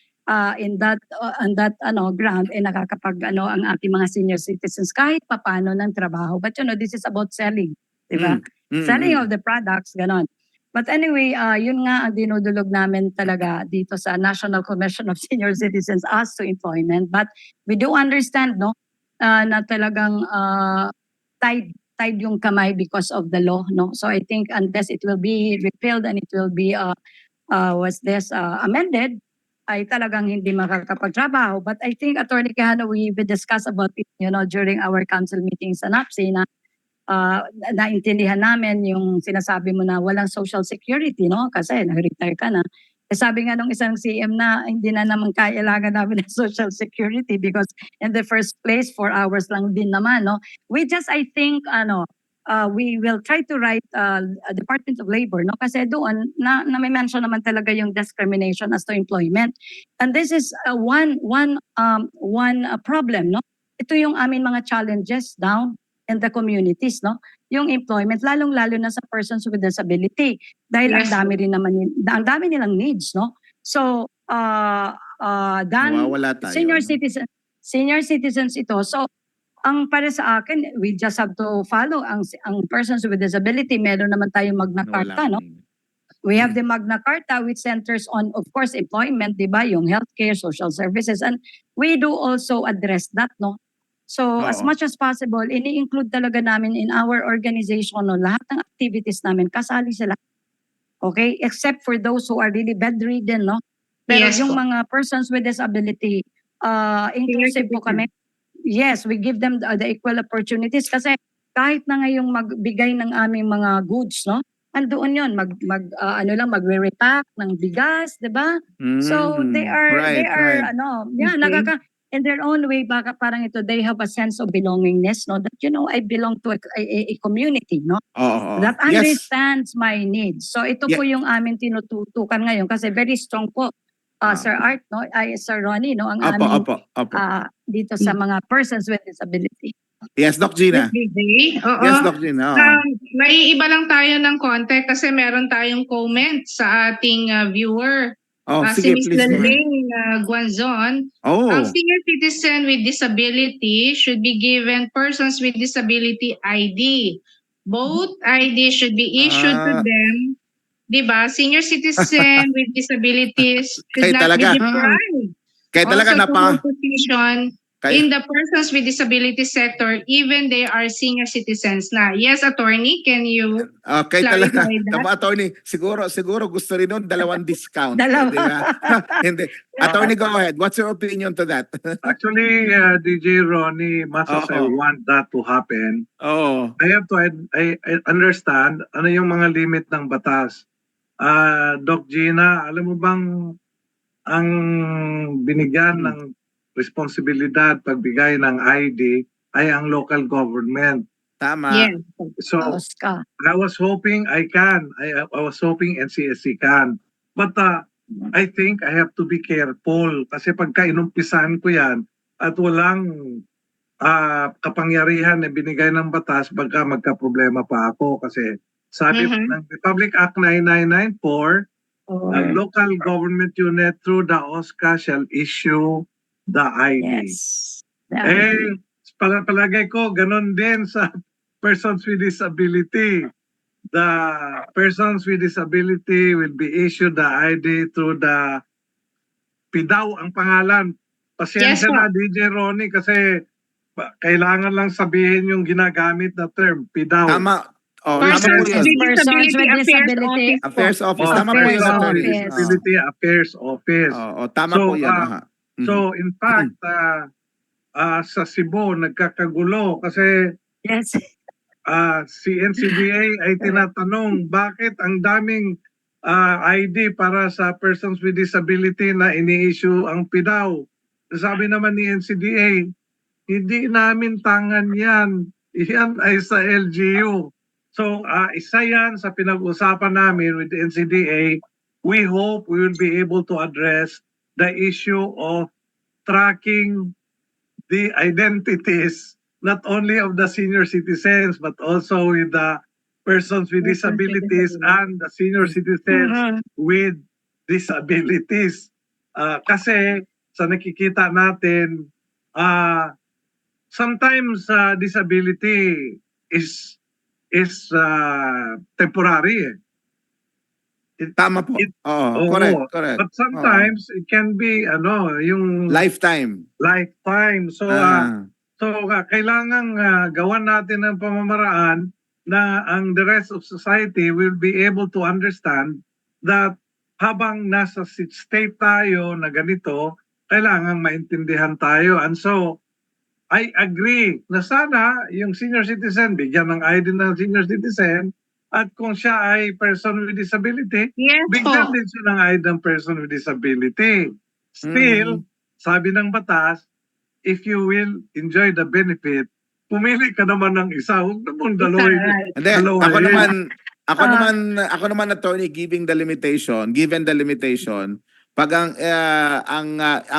in that on that ground nakakapag ang ating mga senior citizens kahit papaano ng trabaho. But this is about selling, 'di ba? Selling of the products, ganon. But anyway, yun nga ang dinudulog namin talaga dito sa National Commission of Senior Citizens as to employment. But we do understand na talagang tied yung kamay because of the law. So I think unless it will be repealed and it will be amended, ay talagang hindi makakapagtrabaho. But I think, Attorney Quijano, we discussed about it during our council meetings sa NAPSI na naintindihan namin yung sinasabi mo na walang social security, kasi nag-retire ka na. Sabi nga nung isang CM na hindi na naman kailangan namin ng social security because in the first place 4 hours lang din naman, We just, I think, we will try to write Department of Labor, kasi doon na may mention naman talaga yung discrimination as to employment. And this is one problem, Ito yung aming mga challenges down in the communities, yung employment, lalong-lalo na sa persons with disability. Dahil Yes. ang dami nilang needs, So, Nawawala tayo, senior no? citizens ito. So, ang para sa akin, we just have to follow ang persons with disability. Meron naman tayong Magna Nawala Carta, kanina. We have the Magna Carta which centers on, of course, employment, di ba? Yung healthcare, social services, and we do also address that, So as Oo. much as possible, ini-include talaga namin in our organization, lahat ng activities namin, kasali sila. Okay? Except for those who are really bedridden, Pero Yes yung po. mga persons with disability, inclusive po kami. Yes, we give them the equal opportunities kasi kahit na ngayong magbigay ng aming mga goods, andoon yun, magre-repack ng bigas, di ba? So they are, Right. in their own way, baka parang ito, they have a sense of belongingness, that I belong to a community, Oo. that Yes. understands my needs. So ito po yung aming tinututukan ngayon kasi very strong po, Sir Art, Sir Ronnie, ang aming Opo. dito sa mga persons with disability. Yes, Doc Gina. DJ. Oo. Yes, Doc Gina. Oo. may iba lang tayo ng konti kasi meron tayong comment sa ating viewer. Oh, Si sige, Ms. please go ahead. Laling Guanzon. Oh, Ang senior citizen with disability should be given persons with disability ID. Both ID should be issued to Ah. them. Diba? Senior citizen with disabilities should Kaya not be talaga. deprived kaya talaga also to hold position kaya, in the persons with disability sector even they are senior citizens na. Yes, attorney, can you kaya talaga, clarify that? attorney, siguro gusto rin nun, dalawang discount. Dalawa. Di ba? Hindi. Attorney, go ahead. What's your opinion to that? Actually, DJ Ronnie, much as I Oo. want that to happen, Oo. I have to I understand ano yung mga limit ng batas. Doc Gina, alam mo bang ang binigyan ng responsibilidad pagbigay ng ID ay ang local government. Tama. Yes. So, Oscar. I was hoping I can. I was hoping NCSC can. But I think I have to be careful kasi pagka inumpisahan ko yan at walang kapangyarihan na binigay ng batas, baka magka-problema pa ako kasi sabi ng Republic Act 9994, local government unit through the OSCA shall issue the ID. Yes. Palagay ko, ganon din sa persons with disability. The persons with disability will be issued the ID through the PIDAW ang pangalan. Pasensya Yes, na DJ Ronnie kasi kailangan lang sabihin yung ginagamit na term, PIDAW. Tama. Oh, Persons tama po with yun. Disability Persons with Affairs disability. Office. Affairs Office. Tama po Affairs yun, Persons with attorney. Office. Disability Affairs Office. Tama So, po yun. So in fact, sa Cebu nagkakagulo kasi Yes. si NCDA ay tinatanong bakit ang daming ID para sa persons with disability na ini-issue ang PIDAW. Sabi naman ni NCDA, hindi namin tangan yan. Yan ay sa LGU. So isa yan sa pinag-usapan namin with the NCDA. We hope we will be able to address the issue of tracking the identities not only of the senior citizens but also with the persons with disabilities and the senior citizens with disabilities. Kasi sa nakikita natin, sometimes disability is temporary. Tama po. Correct. But sometimes it can be yung Lifetime. So kailangang gawan natin ng pamamaraan na ang the rest of society will be able to understand that habang nasa state tayo na ganito, kailangang maintindihan tayo. And so, I agree na sana yung senior citizen, bigyan ng ID ng senior citizen, at kung siya ay person with disability, Yes bigyan po. din siya ng ID ng person with disability. Still, sabi ng batas, if you will enjoy the benefit, pumili ka naman ng isa, huwag naman dalawa. Hindi, ako naman attorney given the limitation, pag ang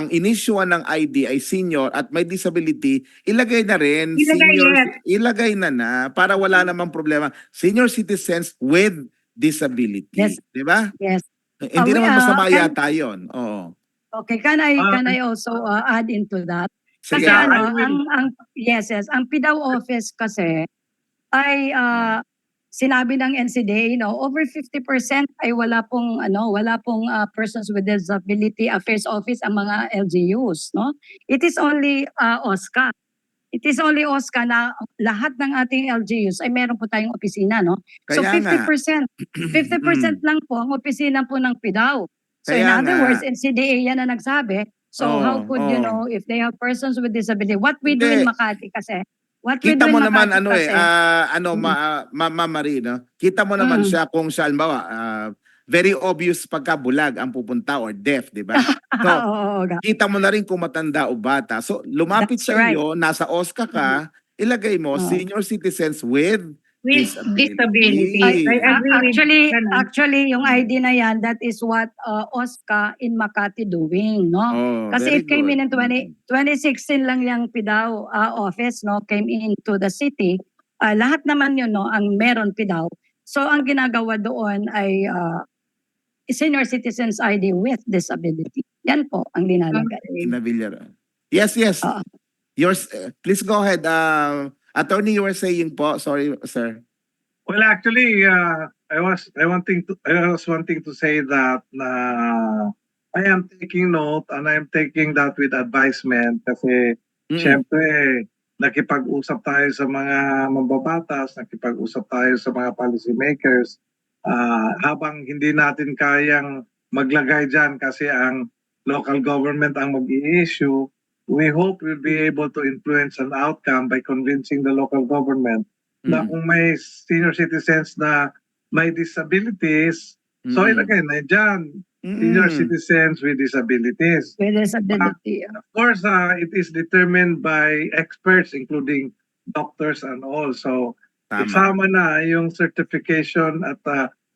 inisyuan ng ID ay senior at may disability, ilagay na rin ilagay na para wala namang problema. Senior citizens with disability, Yes. di ba? Yes. Hindi naman masama yata 'yon. Oo. Okay, can I also add into that? Kasi Sige. ang PIDAW office kasi ay sinabi ng NCDA, over 50% ay wala pong persons with disability affairs office ang mga LGUs, no? It is only OSCA. It is only OSCA na lahat ng ating LGUs ay meron po tayong opisina, no? So Kaya nga. 50% lang po ang opisina po ng PIDAW. So in Kaya other nga. words, NCDA yan na nagsabi. So how could if they have persons with disability, what we do in Hindi. Makati kasi, Kita mo naman Ma'am Marie, no? Kita mo naman siya kung siya halimbawa very obvious pagka bulag ang pupunta or deaf, di ba? So, kita mo na rin kung matanda o bata. So, lumapit That's sa iyo, nasa OSCA ka, ilagay mo senior citizens with disability. I agree Actually, yung ID na yan, that is what OSCA in Makati doing, no? Kasi it came in 2016 lang yung PIDAW office, no? Came into the city. lahat naman yun, no, ang meron PIDAW. So ang ginagawa doon ay senior citizens ID with disability. Yan po ang linalagay. In Villar. Yes, yes. Oo. Yours, please go ahead. Attorney, you were saying po. Sorry, sir. Well, actually, I was wanting to say that I am taking note and I am taking that with advisement kasi syempre nakipag-usap tayo sa mga mambabatas, nakipag-usap tayo sa mga policy makers habang hindi natin kayang maglagay dyan kasi ang local government ang mag-i-issue, we hope we'll be able to influence an outcome by convincing the local government na kung may senior citizens na may disabilities, so ilagay na dyan, senior citizens with disabilities. With disability. Of course, it is determined by experts including doctors and all. So, Tama. isama na yung certification at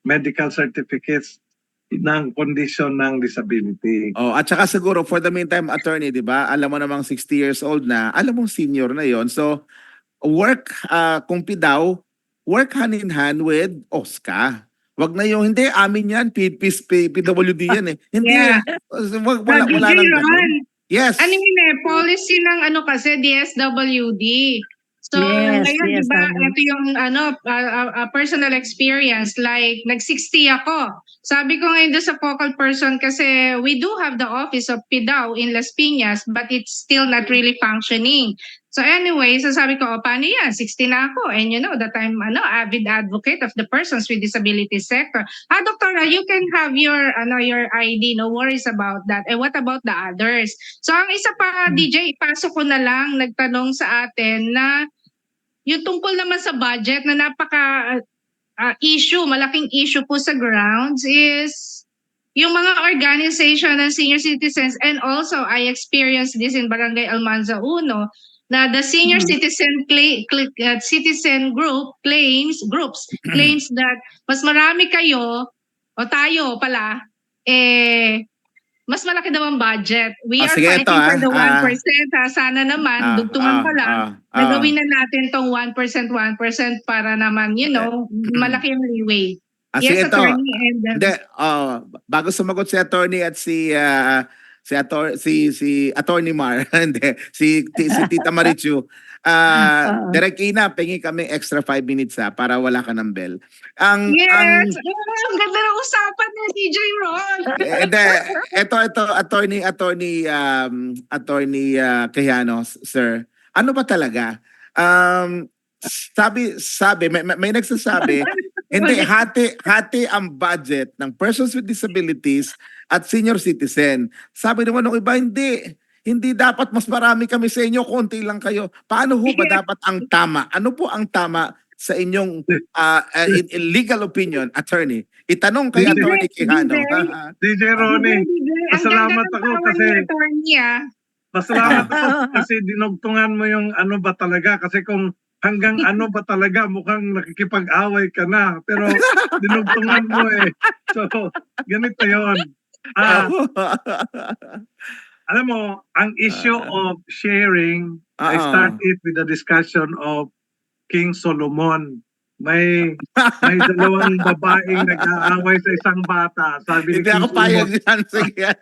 medical certificates ng condition ng disability. Oh, at saka siguro for the meantime, attorney, 'di ba? Alam mo namang 60 years old na, alam mo senior na 'yon. So, work kung PIDAW, work hand in hand with OSCA. Wag na yung hindi amin yan, PWD yan eh. Hindi. Yeah. Wala DJ nang ganun. Ron, Yes. ano yun policy ng kasi DSWD. So Yes, ngayon yes, diba tama. ito yung personal experience, like nag-60 ako. Sabi ko ngayon doon sa focal person kasi we do have the office of PIDAW in Las Piñas but it's still not really functioning. So anyway, so sabi ko, paano yan? 60 na ako. And you know that I'm avid advocate of the persons with disability sector. Doktora, you can have your ID, no worries about that. And what about the others? So ang isa pa, DJ, ipasok ko na lang, nagtanong sa atin na yung tungkol naman sa budget na napaka malaking issue po sa grounds is yung mga organization ng senior citizens, and also I experienced this in Barangay Almanza 1, na the senior citizen group claims that mas marami kayo o tayo pala mas malaki daw ang budget. We are sige, fighting ito, for the 1%. Sana naman, dugtungan pa lang, nagawin na natin tong 1% para naman, malaki yung leeway. Sige, Yes, ito. attorney. And, Hindi, bago sumagot si attorney at si Attorney Mar, hindi, si Tita Marichu. Direk Ina, pengi kami extra 5 minutes para wala ka ng bell. ang ganda ng usapan ni DJ Ron. Ito attorney Quijano, sir. Ano ba talaga? Sabi may nagsasabi hindi hati ang budget ng persons with disabilities at senior citizen. Sabi naman ng iba hindi dapat mas marami kami sa inyo, konti lang kayo. Paano ho ba dapat ang tama? Ano po ang tama sa inyong in legal opinion, attorney? Itanong kay Attorney Quijano. DJ Ronnie, pasalamat ako kasi dinugtungan mo yung ano ba talaga, kasi kung hanggang ano ba talaga mukhang nakikipag-away ka na, pero dinugtungan mo so ganito yon. Alam mo, ang issue of sharing, I started with the discussion of King Solomon. May dalawang babaeng nag-aaway sa isang bata. Sabi Hindi ako payag yan. Sige.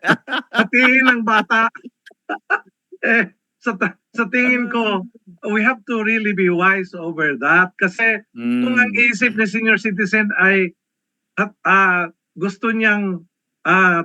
Hatiin ng bata. Sa tingin ko, we have to really be wise over that. Kasi kung ang isip ni senior citizen ay gusto niyang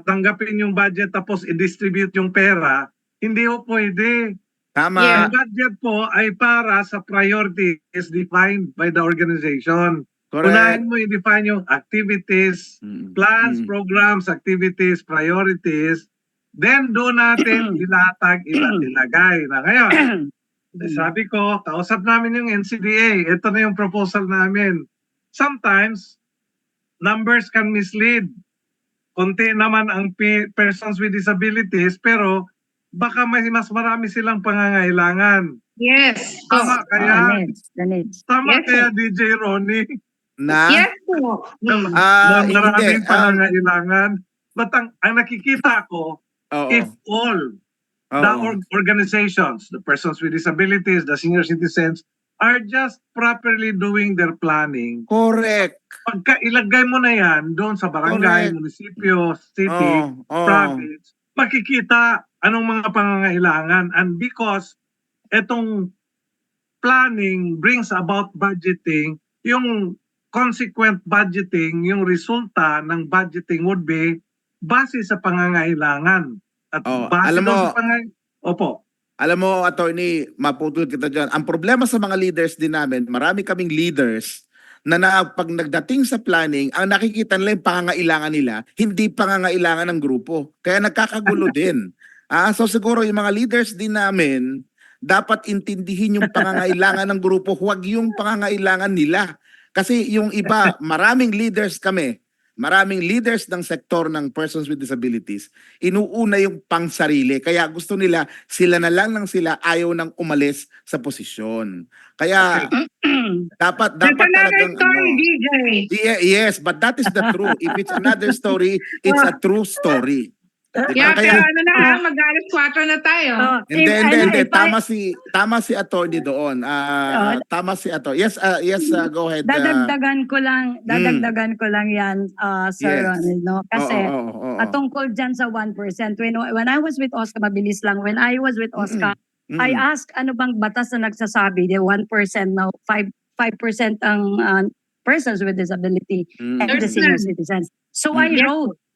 tanggapin yung budget tapos i-distribute yung pera, hindi po pwede. Tama. Ang budget po ay para sa priorities defined by the organization. Correct. Unahin mo i-define yung activities, plans, programs, activities, priorities. Then doon natin ilagay na ngayon. Sabi ko, kausap namin yung NCDA. Ito na yung proposal namin. Sometimes, numbers can mislead. Konti naman ang persons with disabilities, pero baka mas marami silang pangangailangan. Yes. Tama kaya? Tama Yes, kaya, DJ Ronnie? Yes po. Maraming pangangailangan. But ang nakikita ko, if all the organizations, the persons with disabilities, the senior citizens, are just properly doing their planning. Correct. Pagka ilagay mo na yan doon sa barangay, Correct. munisipyo, city, province, makikita anong mga pangangailangan. And because etong planning brings about budgeting, yung consequent budgeting, yung resulta ng budgeting would be base sa pangangailangan. At base alam daw mo, sa Opo. Alam mo, attorney, maputol kita dyan. Ang problema sa mga leaders din namin, marami kaming leaders na pag nagdating sa planning, ang nakikita nila yung pangangailangan nila, hindi pangangailangan ng grupo. Kaya nagkakagulo din. So siguro yung mga leaders din namin, dapat intindihin yung pangangailangan ng grupo, huwag yung pangangailangan nila. Kasi yung iba, maraming leaders kami, maraming leaders ng sektor ng persons with disabilities, inuuna yung pangsarili. Kaya gusto nila, sila na lang ng sila, ayaw nang umalis sa posisyon. Kaya dapat That's another talagang story, DJ. Yes, but that is the truth. If it's another story, it's a true story. Diba? Yeah, Kaya, pero ano na ha, mag-alas 4 na tayo. hindi. Tama si attorney doon. Tama si attorney. Yes, go ahead. Dadagdagan ko lang yan, Sir Yes. Ronald, no? Kasi Oo. tungkol dyan sa 1%, when I was with Oscar, mabilis lang, when I was with Oscar, I asked ano bang batas na nagsasabi, the 1% now, 5% ang persons with disability and the There's senior none. citizens. So Mm.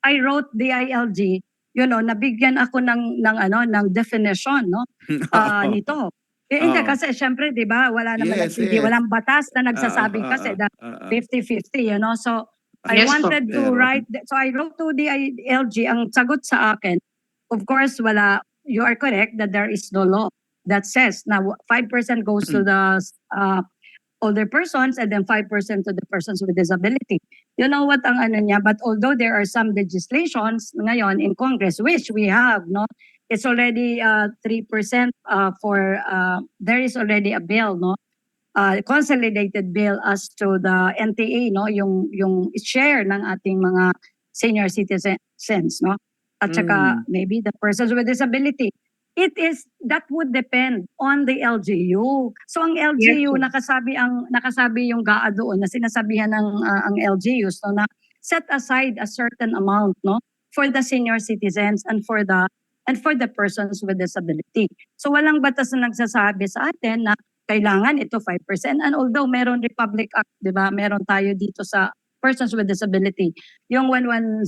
I wrote the ILG, nabigyan ako ng definition, no? Nito. Hindi Oo. kasi syempre 'di ba wala naman Yes, hindi yes. walang batas na nagsasabing kasi that 50-50, So I Yes, wanted to Pero- write so I wrote to the ILG, ang sagot sa akin, of course wala, you are correct that there is no law that says na 5% goes to the older persons and then 5% to the persons with disability. You know what ang ano niya, but although there are some legislations ngayon in Congress which we have, no, it's already 3% for there is already a bill, no, consolidated bill as to the NTA, no, yung share ng ating mga senior citizens, no, at saka maybe the persons with disability. That would depend on the LGU. So ang LGU Yes, nakasabi yung GAA doon na sinasabihan ng ang LGUs, no, na set aside a certain amount, no, for the senior citizens and for the persons with disability. So walang batas na nagsasabi sa atin na kailangan ito 5%. And although meron Republic Act, 'di ba? Meron tayo dito sa persons with disability, yung 170,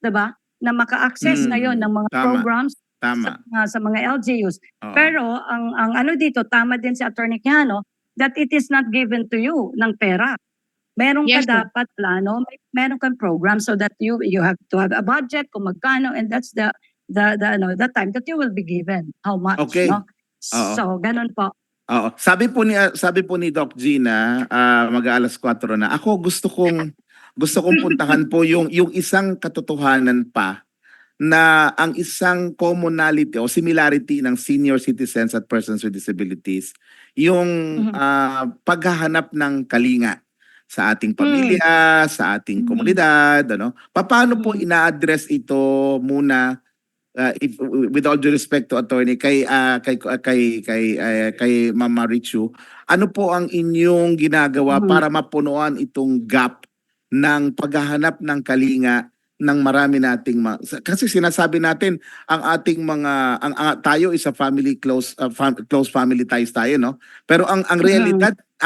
'di ba? Na maka-access ngayon ng mga Tama. programs Tama. sa mga LGUs. Oo. Pero ang ano dito, tama din si Attorney Quijano, that it is not given to you ng pera. Meron ka Yes, ma'am. dapat plano, meron kang program so that you have to have a budget kung magkano, and that's the time that you will be given. How much, Okay. no? Oo. So, ganun po. Oo. Sabi po ni Doc Gina, mag-aalas 4 na. Ako gusto kong puntahan po yung isang katotohanan pa na ang isang commonality o similarity ng senior citizens at persons with disabilities, yung paghahanap ng kalinga sa ating pamilya, sa ating komunidad, ano? Paano po ina-address ito muna, with all due respect to attorney kay Ma'am Marichu, ano po ang inyong ginagawa para mapunuan itong gap ng paghahanap ng kalinga ng marami nating kasi sinasabi natin ang ating mga tayo is a family close family ties tayo, no? Pero ang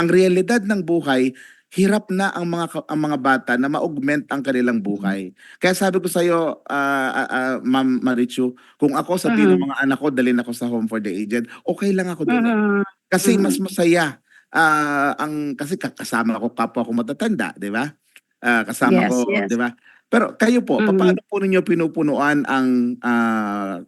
realidad ng buhay, hirap na ang mga bata na ma-augment ang kanilang buhay. Kaya sabi ko sa iyo, Ma'am Marichu, kung ako sabihin ng mga anak ko dalhin ako sa home for the aged, okay lang ako doon. Kasi mas masaya kasi kasama ko kapwa ko matatanda, 'di ba? Kasama ko, Yes. 'di ba? Pero kayo po, paano po ninyo pinupunuan ang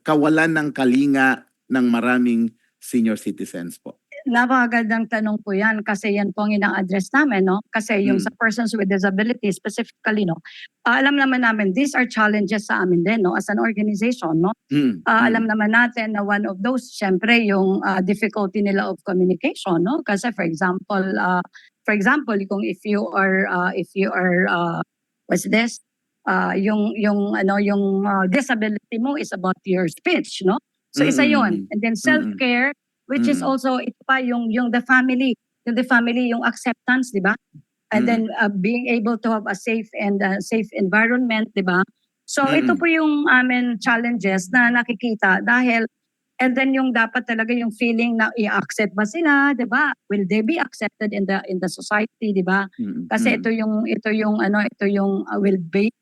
kawalan ng kalinga ng maraming senior citizens po? Napakagandang tanong po yan kasi yan po ang ina-address namin, no? Kasi yung sa persons with disabilities specifically, no? Alam naman namin, these are challenges sa amin din, no? As an organization, no? Alam naman natin na one of those, syempre, yung difficulty nila of communication, no? Kasi for example, kung if you are what's this? Yung disability mo is about your speech, no? So isa yon. And then self-care, which is Mm. also ito pa yung the family, yung acceptance, di ba? And then being able to have a safe environment, di ba? So ito Mm. po yung amin challenges na nakikita dahil and then yung dapat talaga yung feeling na i-accept ba sila, 'di ba? Will they be accepted in the society, 'di ba? Mm. Kasi Mm.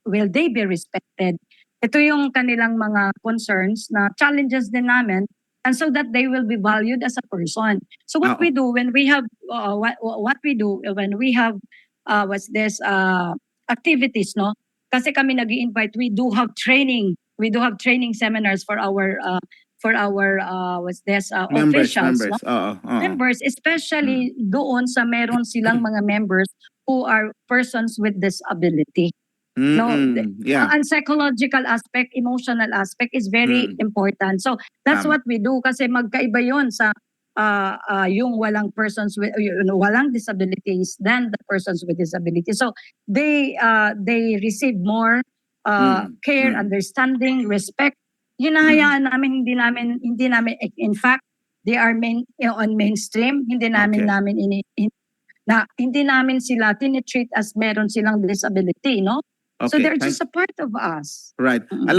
will they be respected? Ito yung kanilang mga concerns na challenges din namin and so that they will be valued as a person. So what Oo. we do when we have what we do when we have what's this activities, no? Kasi kami nag-i-invite, we do have training seminars for our officials, no? Members. Oo. Oo. Members, especially doon sa meron silang mga members who are persons with disability. No, Yeah. ang psychological aspect, emotional aspect is very important. So that's Tama. what we do kasi magkaiba 'yon sa yung walang persons with walang disabilities than the persons with disability. So they receive more care, understanding, respect. Hinahayaan namin hindi namin in fact they are on mainstream, hindi Okay. hindi namin sila tinitreat as meron silang disability, no? So Okay. they're just a part of us. Right. Mm.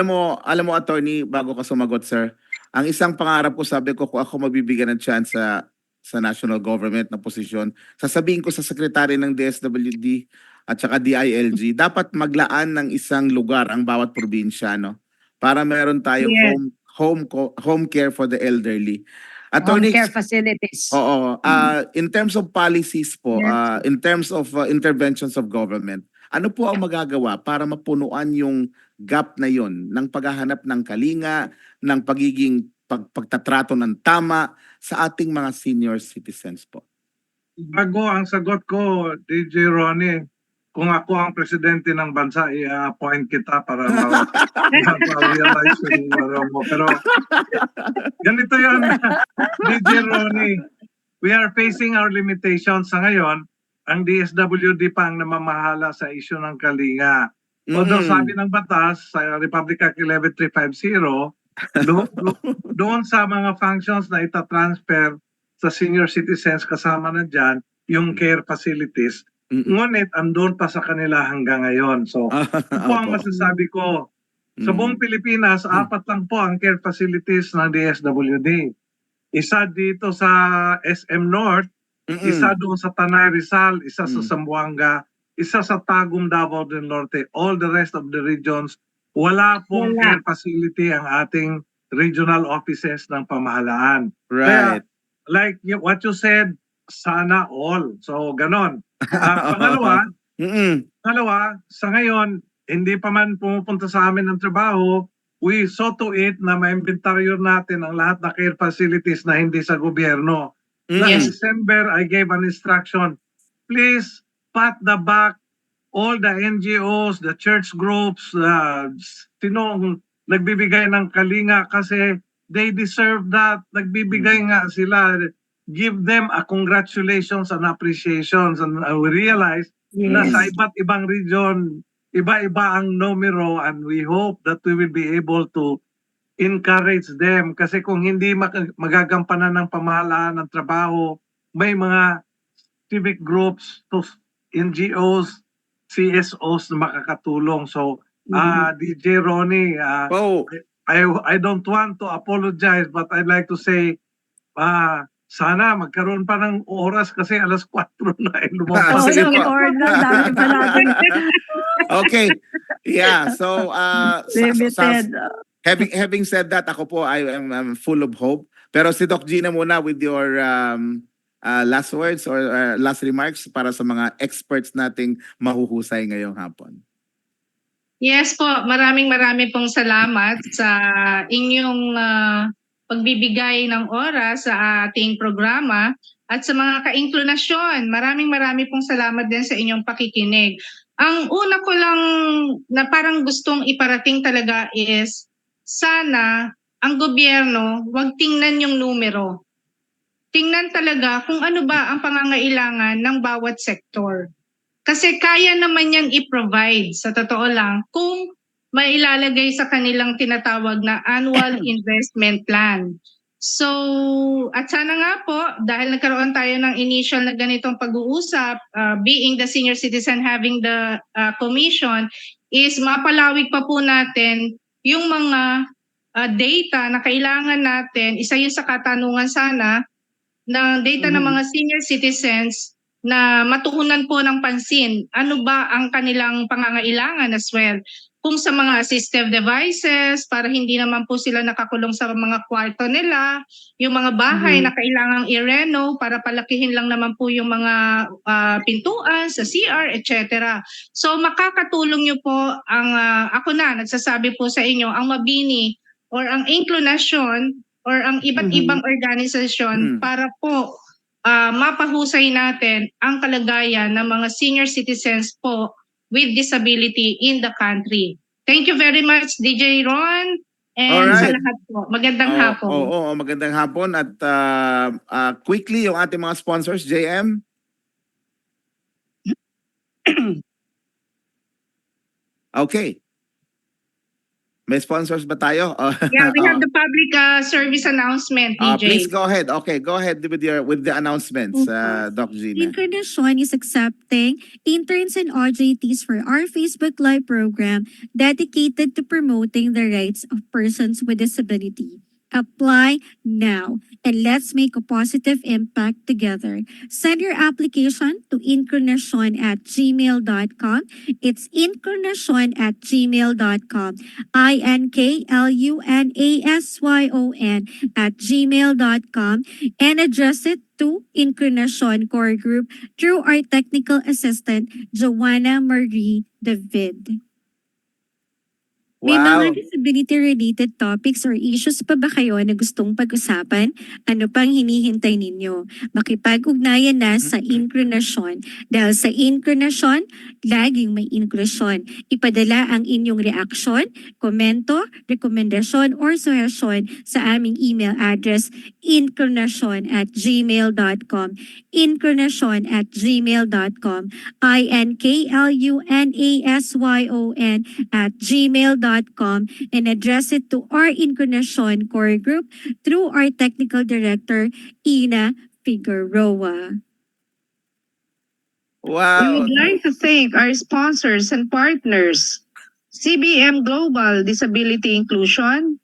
Alam mo, attorney, bago ka sumagot, sir, ang isang pangarap ko, sabi ko, kung ako mabibigyan ng chance sa national government na posisyon, sasabihin ko sa sekretary ng DSWD at saka DILG, dapat maglaan ng isang lugar ang bawat probinsya, no? Para meron tayong Yes. home care for the elderly. Home Attorney, care facilities. oo, in terms of policies po, Yes. in terms of interventions of government, ano po ang magagawa para mapunuan yung gap na yon ng paghahanap ng kalinga, ng pagiging pagtatrato ng tama sa ating mga senior citizens po? Bago ang sagot ko, DJ Ronnie, kung ako ang presidente ng bansa, i-appoint kita para ma-realize yung mo. Pero ganito yun, DJ Ronnie, we are facing our limitations sa ngayon. Ang DSWD pa ang namamahala sa isyu ng kalinga. Although sabi ng batas sa Republic Act 11350, doon sa mga functions na itatransfer sa senior citizens kasama na dyan, yung care facilities, ngunit andun pa sa kanila hanggang ngayon. So, ito po ang masasabi ko. Sa buong Pilipinas, 4 lang po ang care facilities ng DSWD. Isa dito sa SM North, isa doon sa Tanay Rizal, isa sa Zamboanga, isa sa Tagum, Davao del Norte. All the rest of the regions, wala pong care facility ang ating regional offices ng pamahalaan. Right. Kaya, like what you said, sana all. So, ganon. Pangalawa, sa ngayon, hindi pa man pumupunta sa amin ng trabaho, we saw to it na ma-inventaryo natin ang lahat na care facilities na hindi sa gobyerno. Last December, I gave an instruction, please pat the back all the NGOs, the church groups, sinong nagbibigay ng kalinga kasi they deserve that. Nagbibigay nga sila. Give them a congratulations and appreciations. And we realize na sa iba't ibang region, iba-iba ang numero, and we hope that we will be able to encourage them. Kasi kung hindi magagampanan ng pamahalaan ng trabaho, may mga civic groups, NGOs, CSOs na makakatulong. So, DJ Ronnie, I don't want to apologize, but I'd like to say, sana magkaroon pa ng oras kasi alas 4 na lumabas. Sige po. Dami pa natin. Okay. Yeah. So, Limited. having said that, ako po, I'm full of hope. Pero si Doc Gina muna with your last words or last remarks para sa mga experts nating mahuhusay ngayong hapon. Yes po, maraming pong salamat sa inyong pagbibigay ng oras sa ating programa at sa mga ka-inklinasyon. Maraming pong salamat din sa inyong pakikinig. Ang una ko lang na parang gustong iparating talaga is sana ang gobyerno wag tingnan yung numero. Tingnan talaga kung ano ba ang pangangailangan ng bawat sektor. Kasi kaya naman yan i-provide sa totoo lang kung mailalagay sa kanilang tinatawag na annual investment plan. So, at sana nga po, dahil nagkaroon tayo ng initial na ganitong pag-uusap, being the senior citizen having the commission, is mapalawig pa po natin yung mga data na kailangan natin. Isa yun sa katanungan sana ng data ng mga senior citizens na matuunan po ng pansin. Ano ba ang kanilang pangangailangan as well? Kung sa mga assistive devices, para hindi naman po sila nakakulong sa mga kwarto nila, yung mga bahay na kailangang i-reno para palakihin lang naman po yung mga pintuan sa CR, etc. So makakatulong nyo po ang, ako na, nagsasabi po sa inyo, ang Mabini or ang Inclination or ang iba't ibang organisasyon para po mapahusay natin ang kalagayan ng mga senior citizens po with disability in the country. Thank you very much, DJ Ron, and sa Alright. lahat po. Magandang hapon. Oo, magandang hapon at quickly yung ating mga sponsors, JM. Okay. May sponsors ba tayo? Yeah, we have the public service announcement, DJ. Please go ahead. Okay, go ahead with the announcements, Doc Gina. Inclination is accepting interns and OJTs for our Facebook Live program dedicated to promoting the rights of persons with disability. Apply now and let's make a positive impact together. Send your application to inclination@gmail.com. It's inclination@gmail.com. INKLUNASYON@gmail.com and address it to Inclination Core Group through our technical assistant, Joanna Marie David. May mga disability-related topics or issues pa ba kayo na gustong pag-usapan? Ano pang hinihintay ninyo? Makipag-ugnayan na sa Inclination. Dahil sa Inclination, laging may inklusyon. Ipadala ang inyong reaksyon, komento, rekomendasyon, or suggestion sa aming email address inclination@gmail.com inclination@gmail.com INKLUNASYON@gmail.com and address it to our Inclination Core Group through our Technical Director, Ina Figueroa. We Wow. would like to thank our sponsors and partners, CBM Global Disability Inclusion,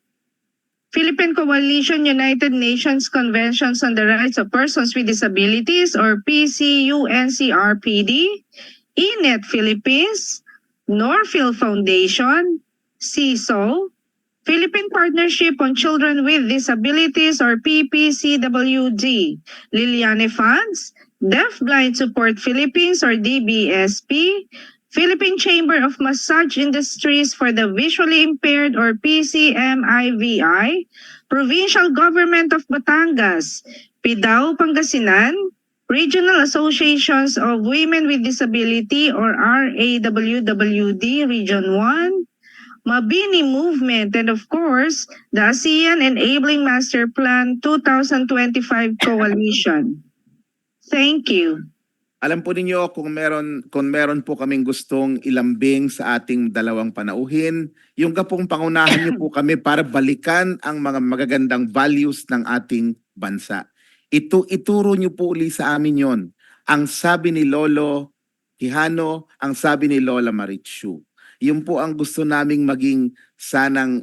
Philippine Coalition United Nations Conventions on the Rights of Persons with Disabilities or PCUNCRPD, INET Philippines, Norfield Foundation, CISO, Philippine Partnership on Children with Disabilities or PPCWD, Liliane Funds, Deafblind Support Philippines or DBSP, Philippine Chamber of Massage Industries for the Visually Impaired or PCMIVI, Provincial Government of Batangas, PIDAO Pangasinan, Regional Associations of Women with Disability or RAWWD Region 1, Mabini Movement, and of course, the ASEAN Enabling Master Plan 2025 Coalition. Thank you. Alam po ninyo kung meron po kaming gustong ilambing sa ating dalawang panauhin, yung kapong pangunahan niyo po kami para balikan ang mga magagandang values ng ating bansa. Ituro niyo po uli sa amin yon. Ang sabi ni Lolo Quijano, ang sabi ni Lola Marichu. Yun po ang gusto naming maging sanang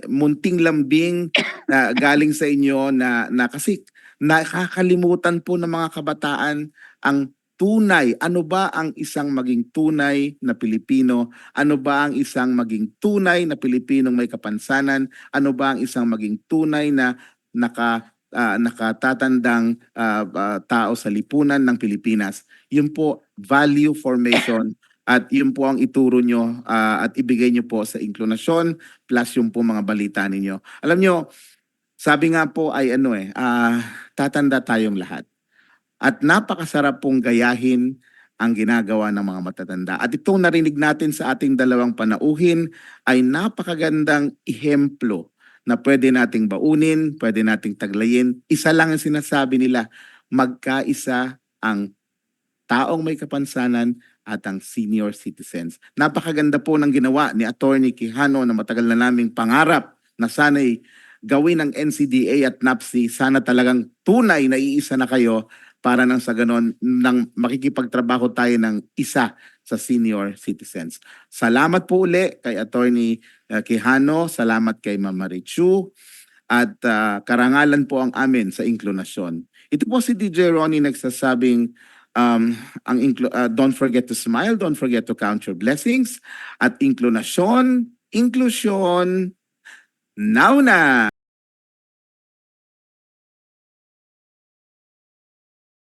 munting lambing na galing sa inyo na kasi nakakalimutan po ng mga kabataan ang tunay. Ano ba ang isang maging tunay na Pilipino? Ano ba ang isang maging tunay na Pilipinong may kapansanan? Ano ba ang isang maging tunay na nakatatandang tao sa lipunan ng Pilipinas? Yun po, value formation. At yun po ang ituro nyo at ibigay nyo po sa Inclination plus yung po mga balita ninyo. Alam nyo, sabi nga po ay tatanda tayong lahat. At napakasarap pong gayahin ang ginagawa ng mga matatanda. At itong narinig natin sa ating dalawang panauhin ay napakagandang ehemplo na pwede nating baunin, pwede nating taglayin. Isa lang ang sinasabi nila, magkaisa ang taong may kapansanan at ang senior citizens. Napakaganda po ng ginawa ni Attorney Quijano na matagal na naming pangarap na sana'y gawin ng NCDA at NAPSI, sana talagang tunay na iisa na kayo para nang sa ganon nang makikipagtrabaho tayo ng isa sa senior citizens. Salamat po uli kay Attorney Quijano, salamat kay Ma'am Marichu, at karangalan po ang amin sa inklusyon. Ito po si DJ Ronnie nagsasabing don't forget to smile, don't forget to count your blessings, at inklusyon, now na!